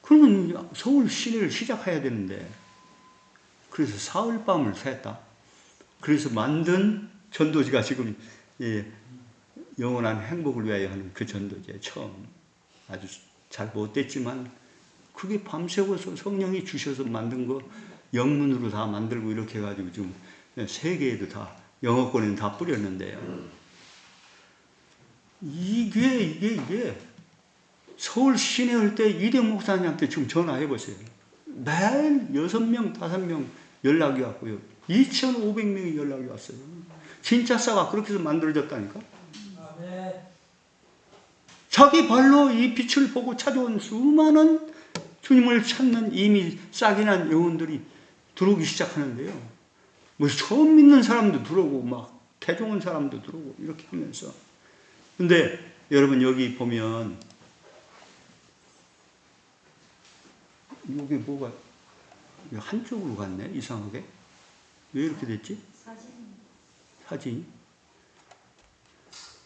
그러면 서울 시내를 시작해야 되는데, 그래서 사흘밤을 샜다. 그래서 만든 전도지가 지금 영원한 행복을 위하여 하는 그 전도제 처음. 아주 잘 못됐지만 그게 밤새워서 성령이 주셔서 만든 거 영문으로 다 만들고 이렇게 해가지고 지금 세계에도 다 영어권에는 다 뿌렸는데요. 이게 서울 시내 할 때 이대영 목사님한테 지금 전화해 보세요. 매일 6명, 5명 연락이 왔고요. 2,500명이 연락이 왔어요. 진짜 싸가 그렇게 해서 만들어졌다니까. 자기 발로 이 빛을 보고 찾아온 수많은 주님을 찾는 이미 싹이 난 영혼들이 들어오기 시작하는데요. 뭐 처음 믿는 사람도 들어오고 막 대종한 사람도 들어오고 이렇게 하면서. 근데 여러분 여기 보면 이게 뭐가 한쪽으로 갔네, 이상하게. 왜 이렇게 됐지? 사진.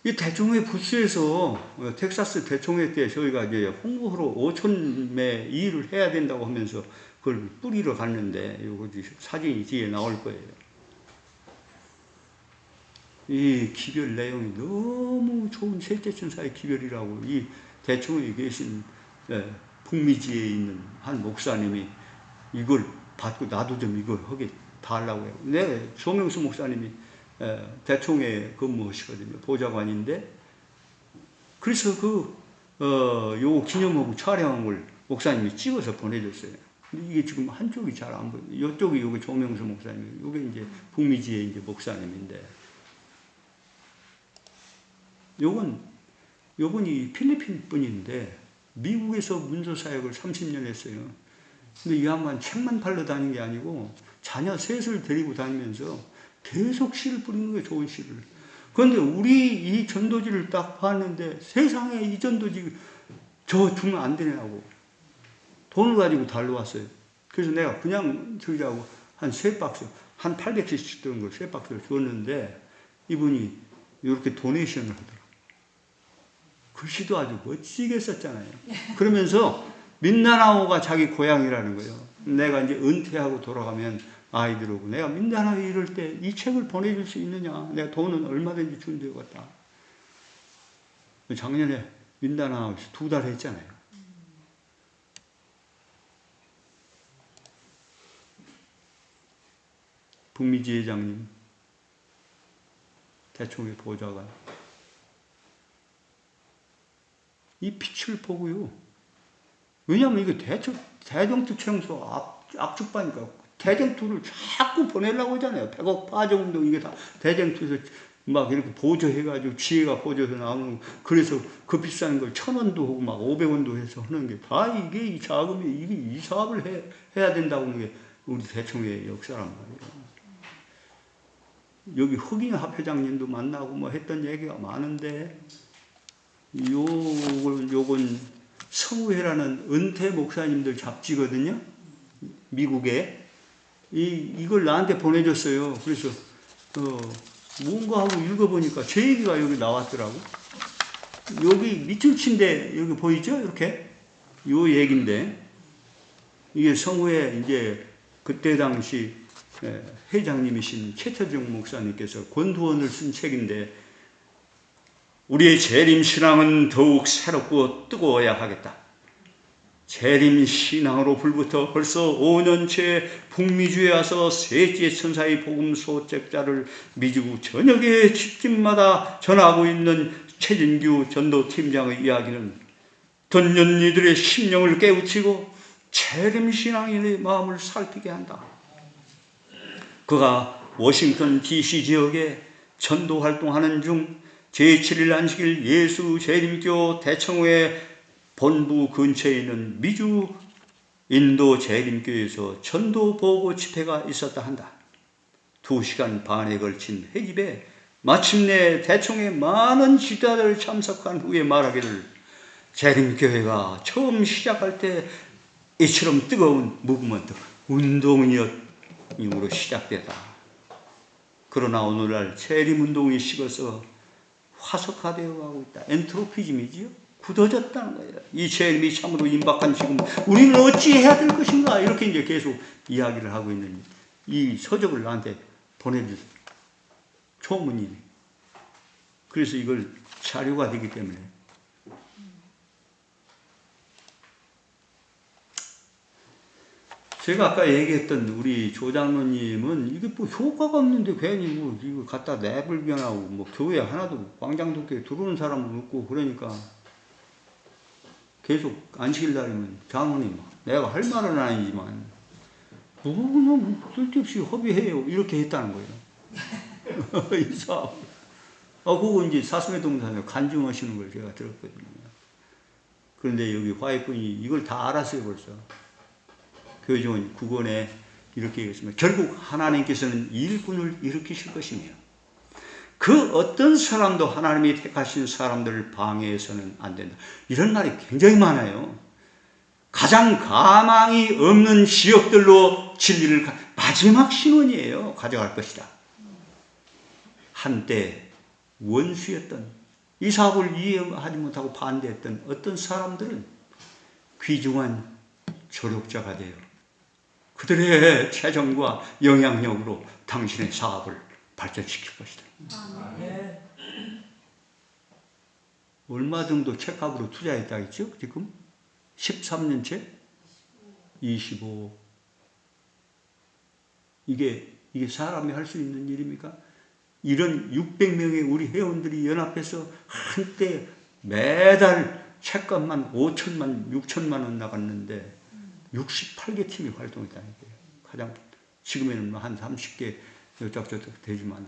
이 대총회 부스에서 텍사스 대총회 때 저희가 이제 홍보로 5,000매 일을 해야 된다고 하면서 그걸 뿌리러 갔는데 요거 사진이 뒤에 나올 거예요. 이 기별 내용이 너무 좋은 셋째 천사의 기별이라고 이 대총회에 계신 북미지에 있는 한 목사님이 이걸 받고 나도 좀 이걸 하게 달라고 해요. 네, 조명수 목사님이 대총회 근무하시거든요. 보좌관인데. 그래서 요 기념하고 촬영한 걸 목사님이 찍어서 보내줬어요. 근데 이게 지금 한쪽이 잘 안 보여요. 이쪽이 요게 조명수 목사님, 요게 이제 북미지의 이제 목사님인데. 요분이 필리핀 분인데 미국에서 문서 사역을 30년 했어요. 근데 이 양반 책만 팔러 다닌 게 아니고 자녀 셋을 데리고 다니면서 계속 씨를 뿌리는 거예요. 좋은 씨를. 그런데 우리 이 전도지를 딱 봤는데 세상에 이 전도지 저 주면 안 되냐고 돈을 가지고 달려왔어요. 그래서 내가 그냥 저기하고 한 3박스, 한 800cc 되는 걸 3박스를 줬는데 이분이 이렇게 도네이션을 하더라고요. 글씨도 아주 멋지게 썼잖아요. 그러면서 민다나오가 자기 고향이라는 거예요. 내가 이제 은퇴하고 돌아가면 아이들하고 내가 민다나오에 이럴 때 이 책을 보내줄 수 있느냐. 내가 돈은 얼마든지 준비해왔다. 작년에 민다나오에서 2달 했잖아요. 북미지 회장님, 대총회 보좌관. 이 빛을 보고요. 왜냐하면 이게 대정투청소 압축반이니까 대정투를 자꾸 보내려고 하잖아요. 100억 파정운동 이게 다 대정투에서 막 이렇게 보조해가지고 지혜가 보조해서 나오는 그래서 그 비싼 걸 1,000원도 하고 막 500원도 해서 하는 게 다 이게 이 자금이 이게 이 사업을 해야 된다고 하는 게 우리 대총회의 역사란 말이에요. 여기 흑인 합회장님도 만나고 뭐 했던 얘기가 많은데 요건 성우회라는 은퇴 목사님들 잡지거든요. 미국에. 이걸 나한테 보내줬어요. 그래서, 뭔가 하고 읽어보니까 제 얘기가 여기 나왔더라고. 여기 밑줄 친데, 여기 보이죠? 이렇게. 요 얘기인데, 이게 성우회 이제 그때 당시 회장님이신 최태정 목사님께서 권두원을 쓴 책인데, 우리의 재림신앙은 더욱 새롭고 뜨거워야 하겠다. 재림신앙으로 불부터 벌써 5년째 북미주에 와서 셋째 천사의 복음 소책자를 미국 전역의 집집마다 전하고 있는 최진규 전도팀장의 이야기는 던전 이들의 심령을 깨우치고 재림신앙인의 마음을 살피게 한다. 그가 워싱턴 DC 지역에 전도활동하는 중 제7일 안식일 예수 재림교 대청회 본부 근처에 있는 미주 인도 재림교에서 전도 보고 집회가 있었다 한다. 2시간 반에 걸친 회집에 마침내 대청회 많은 지도자들 참석한 후에 말하기를 재림교회가 처음 시작할 때 이처럼 뜨거운 무브먼트, 운동으로 시작되다. 그러나 오늘날 재림운동이 식어서 화석화되어 가고 있다. 엔트로피즘이지요. 굳어졌다는 거예요. 이 재림이 참으로 임박한 지금 우리는 어찌해야 될 것인가 이렇게 이제 계속 이야기를 하고 있는 이 서적을 나한테 보내준 초문이네. 그래서 이걸 자료가 되기 때문에 제가 아까 얘기했던 우리 조장로님은 이게 뭐 효과가 없는데 괜히 뭐 이거 갖다 내불변하고 뭐 교회 하나도 광장도교에 들어오는 사람은 없고 그러니까 계속 안식일 날이면 장로님 내가 할 말은 아니지만 뭐 쓸데없이 허비해요 이렇게 했다는 거예요. 이 사업. 그거 이제 사슴의 동산에 간증하시는 걸 제가 들었거든요. 그런데 여기 화해꾼이 이걸 다 알았어요 벌써. 교회종은 9권에 이렇게 얘기했습니다. 결국 하나님께서는 일꾼을 일으키실 것이며 그 어떤 사람도 하나님이 택하신 사람들을 방해해서는 안 된다. 이런 말이 굉장히 많아요. 가장 가망이 없는 지역들로 진리를 마지막 신원이에요. 가져갈 것이다. 한때 원수였던 이 사업을 이해하지 못하고 반대했던 어떤 사람들은 귀중한 조력자가 되어 그들의 재정과 영향력으로 당신의 사업을 발전시킬 것이다. 아멘. 얼마 정도 책값으로 투자했다 했죠? 지금 13년째 25. 이게 사람이 할 수 있는 일입니까? 이런 600명의 우리 회원들이 연합해서 한때 매달 책값만 5천만, 6천만 원 나갔는데 68개 팀이 활동했다는 거예요. 가장 지금에는 한 30개 여짝저짝 되지만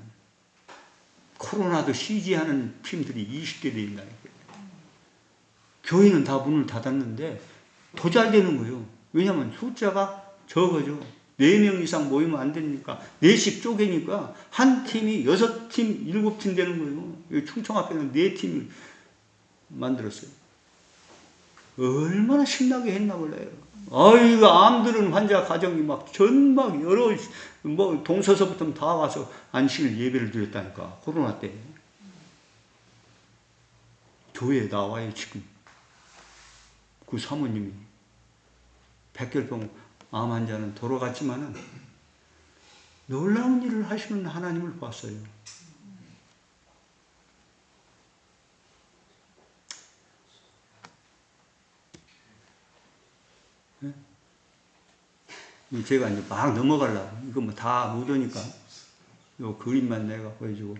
코로나도 CG하는 팀들이 20개 된다니까요. 교회는 다 문을 닫았는데 더 잘 되는 거예요. 왜냐하면 숫자가 적어져. 4명 이상 모이면 안 되니까 4씩 쪼개니까 한 팀이 6팀, 7팀 되는 거예요. 여기 충청 앞에는 4팀을 만들었어요. 얼마나 신나게 했나 몰라요. 아이고, 암들은 환자 가정이 막 전막 여러 뭐 동서서부터 다 와서 안식일 예배를 드렸다니까. 코로나 때. 교회에 나와요 지금. 그 사모님이 백혈병 암 환자는 돌아갔지만은 놀라운 일을 하시는 하나님을 봤어요. 네? 제가 이제 막 넘어가려고. 이거 뭐 다 못 오니까 요 그림만 내가 보여주고.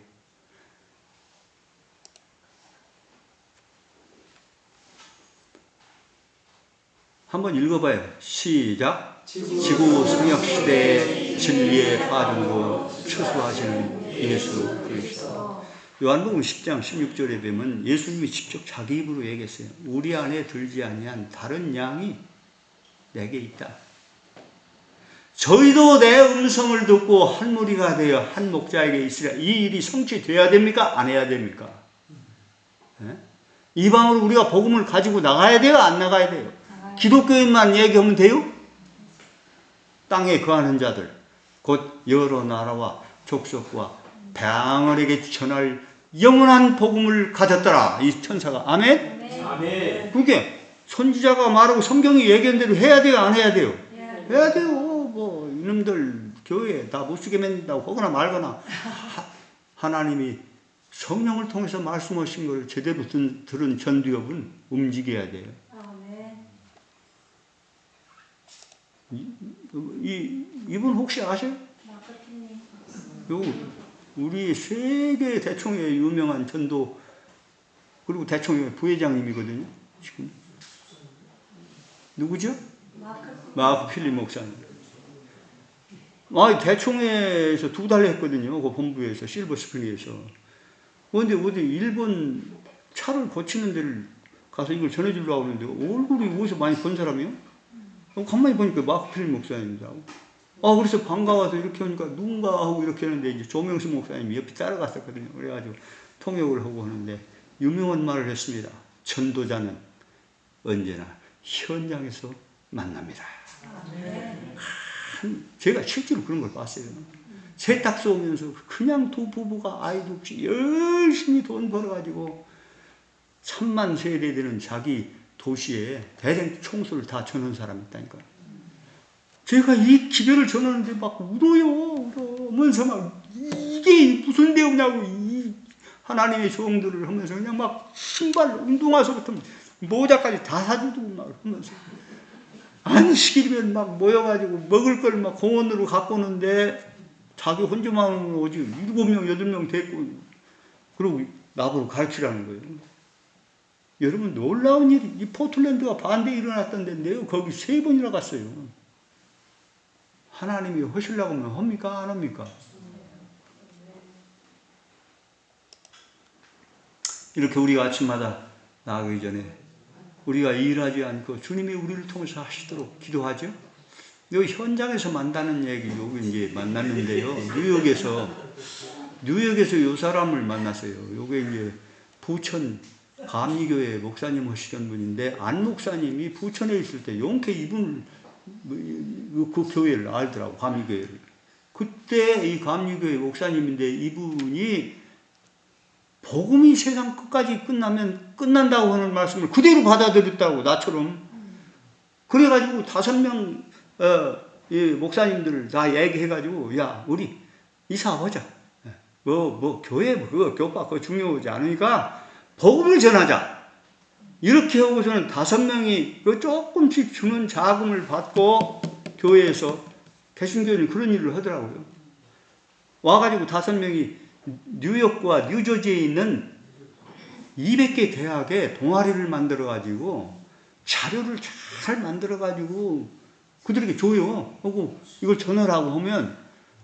한번 읽어봐요. 시작. 지구 성역시대의 진리의 파종으로 추수하시는 예수 그리스도. 요한복음 10장 16절에 보면 예수님이 직접 자기 입으로 얘기했어요. 우리 안에 들지 아니한 다른 양이 내게 있다. 저희도 내 음성을 듣고 한 무리가 되어 한 목자에게 있으라. 이 일이 성취돼야 됩니까? 안 해야 됩니까? 네? 이방으로 우리가 복음을 가지고 나가야 돼요? 안 나가야 돼요? 기독교인만 얘기하면 돼요? 땅에 거하는 자들, 곧 여러 나라와 족속과 다양한에게 전할 영원한 복음을 가졌더라. 이 천사가. 아멘? 아멘. 그게 선지자가 말하고 성경이 얘기한 대로 해야 돼요? 안 해야 돼요? 해야 돼요. 뭐 이놈들 교회에 다 못쓰게 만든다고 하거나 말거나 하나님이 성령을 통해서 말씀하신 걸 제대로 들은 전두엽은 움직여야 돼요. 이분 혹시 아세요? 우리 세계 대총회 유명한 전도 그리고 대총회 부회장님이거든요. 지금 누구죠? 마크 필립 목사님. 대총회에서 2달 했거든요. 그 본부에서 실버스프링에서. 그런데 어디 일본 차를 고치는 데를 가서 이걸 전해주려고 하는데 얼굴이 어디서 많이 본 사람이요? 가만히 보니까 마크 필립 목사님이라고. 그래서 반가워서 이렇게 하니까 누군가 하고 이렇게 하는데 이제 조명수 목사님이 옆에 따라갔었거든요. 그래가지고 통역을 하고 하는데 유명한 말을 했습니다. 전도자는 언제나 현장에서 만납니다. 제가 실제로 그런 걸 봤어요. 세탁소 오면서 그냥 두 부부가 아이도 없이 열심히 돈 벌어가지고 3만 세대 되는 자기 도시에 대생 총수를 다 전한 사람이 있다니까요. 제가 이 기별을 전하는데 막 울어면서 막 이게 무슨 내용이냐고 이 하나님의 종들을 하면서 그냥 막 신발, 운동화서부터 모자까지 다 사주고 막 하면서 안식일이면 막 모여가지고 먹을 걸 막 공원으로 갖고 오는데 자기 혼자만 오지 7명, 8명 됐고 그러고 나보고 가르치라는 거예요. 여러분 놀라운 일이 이 포틀랜드가 반대에 일어났던 데인데요. 거기 3번이나 갔어요. 하나님이 하시려고 하면 합니까? 안 합니까? 이렇게 우리가 아침마다 나가기 전에 우리가 일하지 않고 주님이 우리를 통해서 하시도록 기도하죠. 여기 현장에서 만나는 얘기, 여기 이제 만났는데요. 뉴욕에서 이 사람을 만났어요. 요게 이제 부천 감리교회 목사님 하시던 분인데, 안 목사님이 부천에 있을 때 용케 이분을, 그 교회를 알더라고, 감리교회를. 그때 이 감리교회 목사님인데 이분이 복음이 세상 끝까지 끝나면 끝난다고 하는 말씀을 그대로 받아들였다고, 나처럼. 그래가지고 5명, 목사님들을 다 얘기해가지고, 야, 우리 이사하자. 교회, 교파, 그거 중요하지 않으니까 복음을 전하자. 이렇게 하고서는 5명이 조금씩 주는 자금을 받고 교회에서 개신교회는 그런 일을 하더라고요. 와가지고 5명이 뉴욕과 뉴저지에 있는 200개 대학에 동아리를 만들어가지고 자료를 잘 만들어가지고 그들에게 줘요. 하고 이걸 전하라고 하면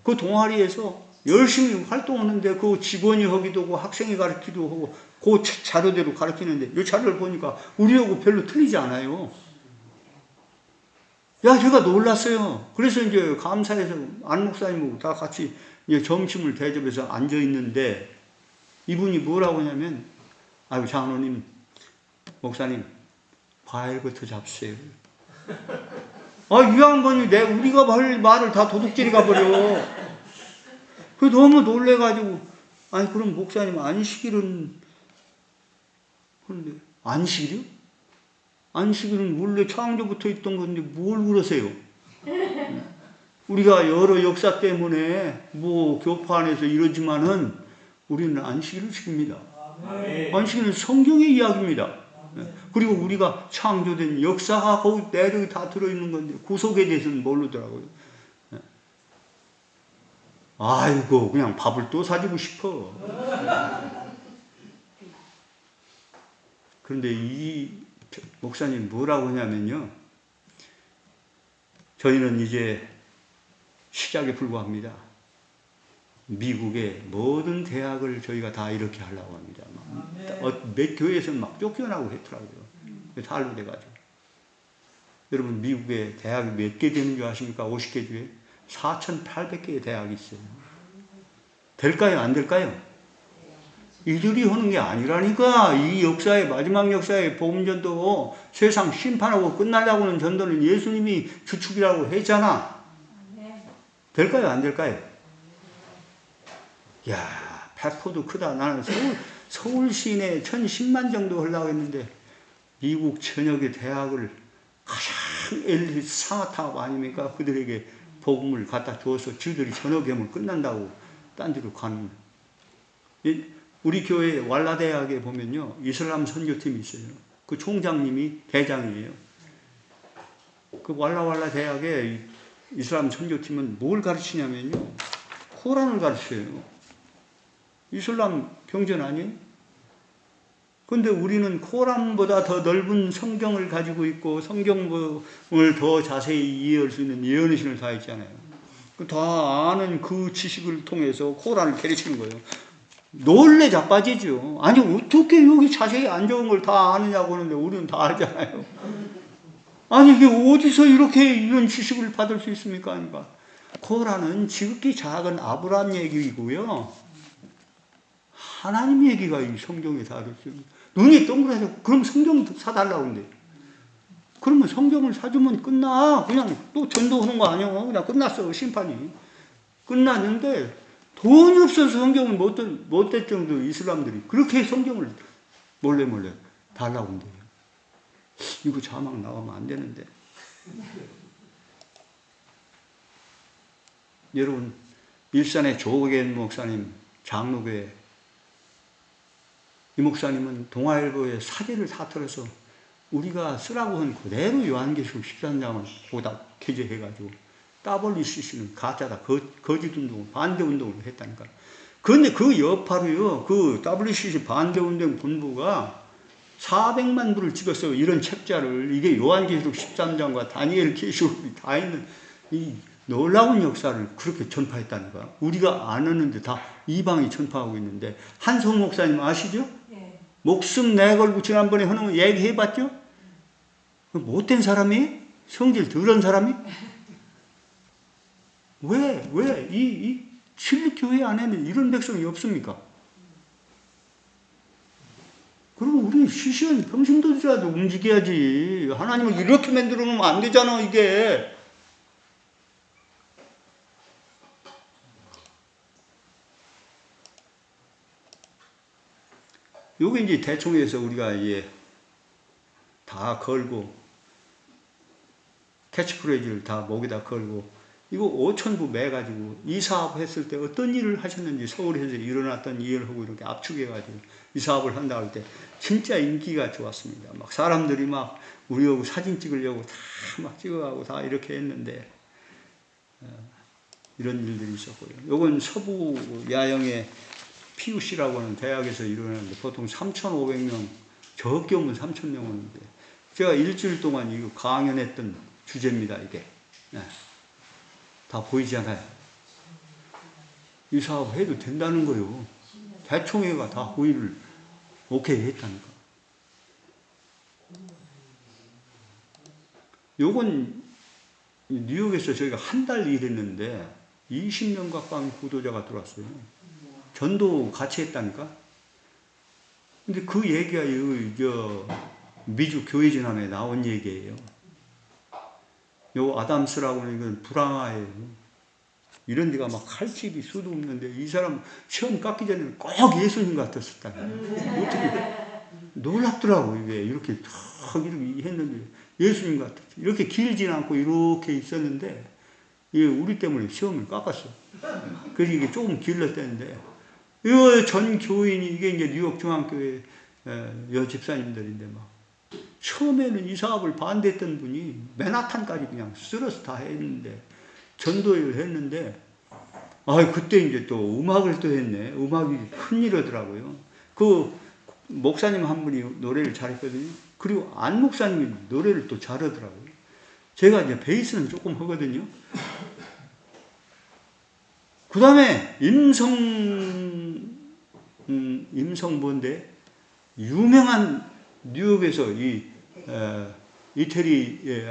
그 동아리에서 열심히 활동하는데 그 직원이 하기도 하고 학생이 가르치기도 하고 그 자료대로 가르치는데 이 자료를 보니까 우리하고 별로 틀리지 않아요. 야, 제가 놀랐어요. 그래서 이제 감사해서 안 목사님하고 다 같이 이제 점심을 대접해서 앉아 있는데 이분이 뭐라고 하냐면, 아이고, 장로님, 목사님, 과일부터 잡수세요. 아, 이 양반이 우리가 할 말을 다 도둑질이 가버려. 그 너무 놀래가지고, 아니, 그럼 목사님, 안식일은, 그런데, 안식일이요? 안식일은 원래 창조부터 있던 건데 뭘 그러세요? 우리가 여러 역사 때문에 뭐 교파 안에서 이러지만은 우리는 안식일을 지킵니다. 안식일은 성경의 이야기입니다. 그리고 우리가 창조된 역사가 거기 내력이 다 들어있는 건데 구속에 대해서는 모르더라고요. 아이고, 그냥 밥을 또 사주고 싶어. 그런데 이 목사님 뭐라고 하냐면요, 저희는 이제 시작에 불과합니다. 미국의 모든 대학을 저희가 다 이렇게 하려고 합니다. 몇 교회에서는 막 쫓겨나고 했더라고요. 탈로 돼가지고. 여러분, 미국의 대학이 몇 개 되는 줄 아십니까? 50개 중에 4,800개의 대학이 있어요. 될까요? 안 될까요? 이들이 하는 게 아니라니까. 이 역사의 마지막 역사의 복음전도 세상 심판하고 끝나려고 하는 전도는 예수님이 주축이라고 했잖아. 될까요? 안 될까요? 야, 배포도 크다. 나는 서울 시내 1,010만 정도 하려고 했는데 미국 전역의 대학을 가장 엘리트 상아탑 아닙니까? 그들에게 복음을 갖다 주어서 저들이 전역하면 끝난다고 딴 데로 가는. 우리 교회 왈라대학에 보면요, 이슬람 선교팀이 있어요. 그 총장님이 대장이에요. 그 왈라 대학의 이슬람 선교팀은 뭘 가르치냐면요, 코란을 가르쳐요. 이슬람 경전 아니에요? 근데 우리는 코란보다 더 넓은 성경을 가지고 있고 성경을 더 자세히 이해할 수 있는 예언의 신을 다 있잖아요. 다 아는 그 지식을 통해서 코란을 가르치는 거예요. 놀래 자빠지죠. 아니, 어떻게 여기 자세히 안 좋은 걸 다 아느냐고 하는데 우리는 다 알잖아요. 아니, 이게 어디서 이렇게 이런 지식을 받을 수 있습니까? 그러니까 코란은 지극히 작은 아브라함 얘기이고요, 하나님 얘기가 이 성경에 다 들어있습니다. 눈이 동그라져. 그럼 성경 사달라고 하는데, 그러면 성경을 사주면 끝나. 그냥 또 전도하는 거 아니야. 그냥 끝났어. 심판이 끝났는데 돈이 없어서 성경을 못 될 정도 이슬람들이 그렇게 성경을 몰래 달라고 한대요. 이거 자막 나오면 안 되는데. 여러분, 일산의 조계현 목사님, 장로교회, 이 목사님은 동아일보에 사제를 다 틀어서 우리가 쓰라고 한 그대로 요한계시록 13장을 보다 게재해가지고 WCC는 가짜다, 거짓운동, 반대운동을 했다니까. 그런데 그 여파로요, 그 WCC 반대운동 본부가 400만 부를 찍었어요. 이런 책자를. 이게 요한계시록 13장과 다니엘 계시록이 다 있는 이 놀라운 역사를 그렇게 전파했다니까. 우리가 안 하는데 다 이방이 전파하고 있는데. 한성 목사님 아시죠? 네. 목숨 내걸고 지난번에 하는 거 얘기해봤죠? 못된 사람이? 성질 더러운 사람이? 왜 이 진리교회 안에는 이런 백성이 없습니까? 그리고 우리 시시한 평신도들이라도 움직여야지. 하나님을 이렇게 만들어 놓으면 안 되잖아, 이게. 요게 이제 대충 해서 우리가 이제 다 걸고, 캐치프레이즈를 다 목에다 걸고, 이거 5,000부 매가지고 이 사업 했을 때 어떤 일을 하셨는지 서울에서 일어났던 일을 하고 이렇게 압축해가지고 이 사업을 한다 할 때 진짜 인기가 좋았습니다. 막 사람들이 막 우리하고 사진 찍으려고 다 막 찍어가고 다 이렇게 했는데, 이런 일들이 있었고요. 요건 서부 야영의 PUC라고 하는 대학에서 일어나는데 보통 3,500명, 적게 오면 3,000명 오는데, 제가 일주일 동안 이거 강연했던 주제입니다, 이게. 네. 다 보이잖아요. 이 사업 해도 된다는 거요. 대총회가 다 호의를 오케이 했다니까. 요건 뉴욕에서 저희가 한 달 일했는데 20명 가까운 구도자가 들어왔어요. 전도 같이 했다니까. 근데 그 얘기가 미주 교회 지남에 나온 얘기예요. 요 아담스라고는 이건 불황화예요. 이런 데가 막 칼집이 수도 없는데 이 사람 시험 깎기 전에 꼭 예수님 같았었다. 어떻게 놀랍더라고. 이게 이렇게 탁 이렇게 했는데 예수님 같았어. 이렇게 길진 않고 이렇게 있었는데 이게 우리 때문에 시험을 깎았어. 그래서 이게 조금 길렀다는데 이 전 교인이 이게 이제 뉴욕 중앙교회 여 집사님들인데 막 처음에는 이 사업을 반대했던 분이 맨하탄까지 그냥 쓸어서 다 했는데 전도를 했는데 그때 이제 또 음악을 또 했네. 음악이 큰일이더라고요. 그 목사님 한 분이 노래를 잘했거든요. 그리고 안 목사님이 노래를 또 잘하더라고요. 제가 이제 베이스는 조금 하거든요. 그 다음에 임성 뭔데 유명한 뉴욕에서 이태리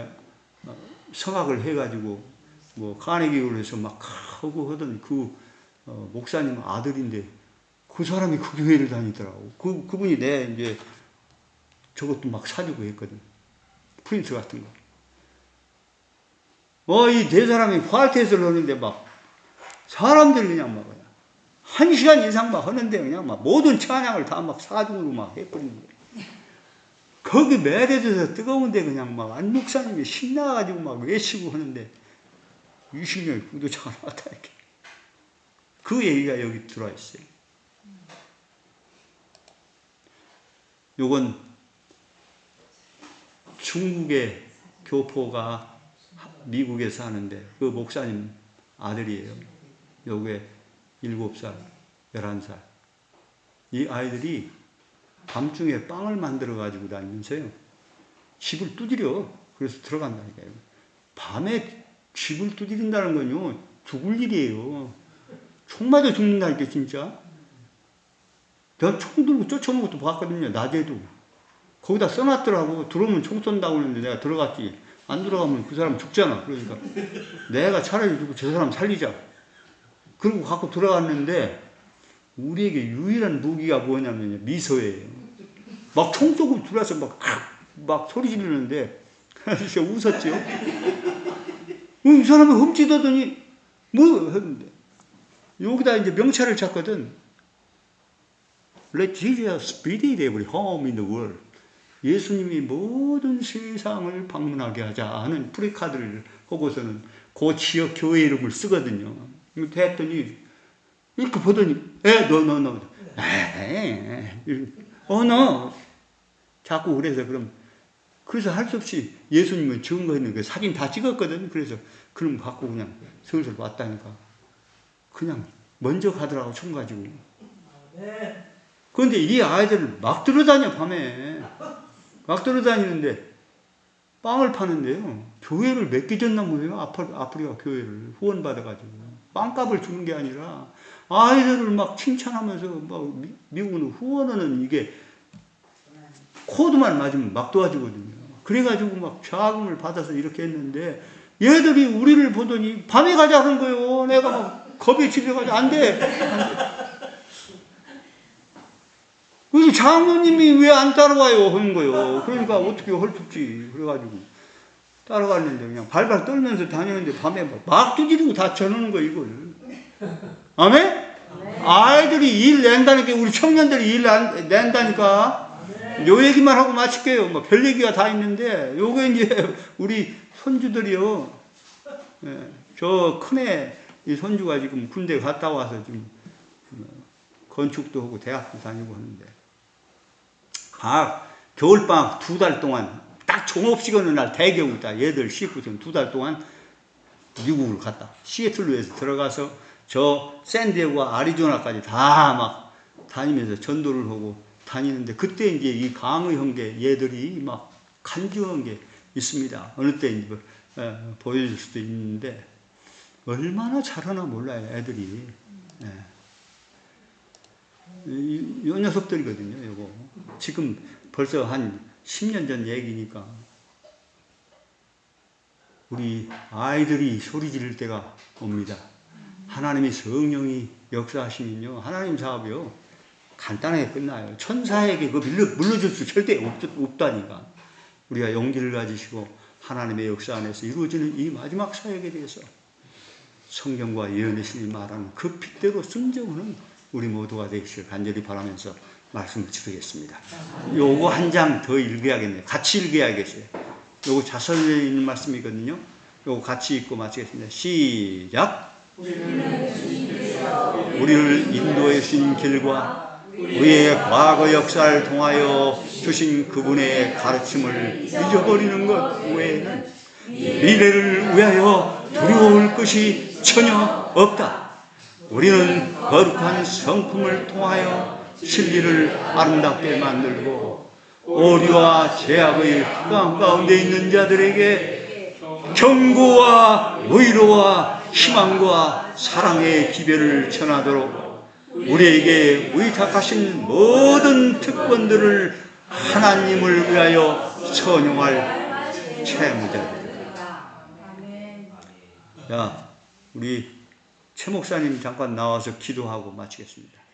성악을 해가지고 뭐 카네기홀에서 막 하고 하던 그 목사님 아들인데 그 사람이 그 교회를 다니더라고. 그분이 이제 저것도 막 사주고 했거든. 프린트 같은 거. 이 네 사람이 화이트에서 하는데 막 사람들이 그냥 막 1시간 이상 막 하는데 그냥 막 모든 찬양을 다 막 사중으로 막 해버리는 거예요. 거기 매대에서 뜨거운데 그냥 막 안 목사님이 신나가지고 막 외치고 하는데 20명의 구도자가 나왔다 이렇게. 그 얘기가 여기 들어와 있어요. 요건 중국의 교포가 미국에 사는데 그 목사님 아들이에요. 요게 7살, 11살. 이 아이들이 밤중에 빵을 만들어 가지고 다니면서요. 집을 두드려. 그래서 들어간다니까요. 밤에 집을 두드린다는 건요. 죽을 일이에요. 총 맞아 죽는다니까 진짜. 내가 총 들고 쫓아오는 것도 봤거든요. 낮에도. 거기다 써놨더라고. 들어오면 총 쏜다고 했는데 내가 들어갔지. 안 들어가면 그 사람 죽잖아. 그러니까 내가 차라리 죽고 저 사람 살리자. 그리고 갖고 들어갔는데 우리에게 유일한 무기가 뭐냐면 미소예요. 막 총 쏘고 들어와서 막 소리 지르는데 진짜 웃었죠. 이 사람이 흠칫하더니 뭐 했는데 여기다 이제 명찰을 찾거든. Let Jesus visit every home in the world. 예수님이 모든 세상을 방문하게 하자 하는 프리카드를 하고서는 그 지역 교회 이름을 쓰거든요. 이렇게 했더니 이렇게 보더니 너 자꾸 그래서 할 수 없이 예수님은 증거했는 그 사진 다 찍었거든. 그래서 그럼 갖고 그냥 슬슬 왔다니까. 그냥 먼저 가더라고 총 가지고. 그런데 이 아이들을 막 들어다녀 밤에. 막 들어다니는데 빵을 파는데요. 교회를 몇 개 줬나 뭐예요. 아프리카 교회를 후원받아가지고. 빵값을 주는 게 아니라 아이들을 막 칭찬하면서 막 미국은 후원하는 이게 코드만 맞으면 막 도와주거든요. 그래가지고 막 자금을 받아서 이렇게 했는데 얘들이 우리를 보더니 밤에 가자 하는 거예요. 내가 막 겁에 질려가지고 안 돼. 그래서 장로님이 왜 안 따라와요? 하는 거예요. 그러니까 어떻게 할 수 없지. 그래가지고 따라갔는데 그냥 발발 떨면서 다니는데 밤에 막 두드리고 다 쳐놓는 거예요, 이걸. 아멘? 네. 아이들이 일 낸다니까, 우리 청년들이 일 낸다니까. 네. 요 얘기만 하고 마칠게요. 뭐 별 얘기가 다 있는데, 요게 이제 우리 손주들이요. 예, 저 큰애, 이 손주가 지금 군대 갔다 와서 지금 건축도 하고 대학도 다니고 하는데, 겨울방학 2달 동안 딱 종업식 어느 날 대겨울 딱 얘들 씻고서 2달 동안 미국으로 갔다. 시애틀로에서 들어가서 저 샌디에고와 아리조나까지 다 막 다니면서 전도를 하고 다니는데 그때 이제 이 강의한 게 얘들이 막 간증한 게 있습니다. 어느 때 이제 보여줄 수도 있는데 얼마나 잘하나 몰라요, 애들이. 요 녀석들이거든요. 요거 지금 벌써 한 10년 전 얘기니까 우리 아이들이 소리 지를 때가 옵니다. 하나님의 성령이 역사하시면요, 하나님 사업이요 간단하게 끝나요. 천사에게 그 물려줄 수 절대 없다니까. 우리가 용기를 가지시고 하나님의 역사 안에서 이루어지는 이 마지막 사역에 대해서 성경과 예언의 신이 말하는 그 핏대로 순종하는 우리 모두가 되시길 간절히 바라면서 말씀을 드리겠습니다. 요거 한 장 더 읽어야겠네요. 같이 읽어야겠어요. 요거 자선에 있는 말씀이거든요. 요거 같이 읽고 마치겠습니다. 시작! 우리를 인도해 주신 길과 우리의 과거 역사를 통하여 주신 그분의 가르침을 잊어버리는 것 외에는 미래를 위하여 두려울 것이 전혀 없다. 우리는 거룩한 성품을 통하여 진리를 아름답게 만들고 오류와 제약의 흑암 가운데 있는 자들에게 경고와 위로와 희망과 사랑의 기별을 전하도록 우리에게 의탁하신 모든 특권들을 하나님을 위하여 선용할 채무자들입니다. 자, 우리 최 목사님 잠깐 나와서 기도하고 마치겠습니다.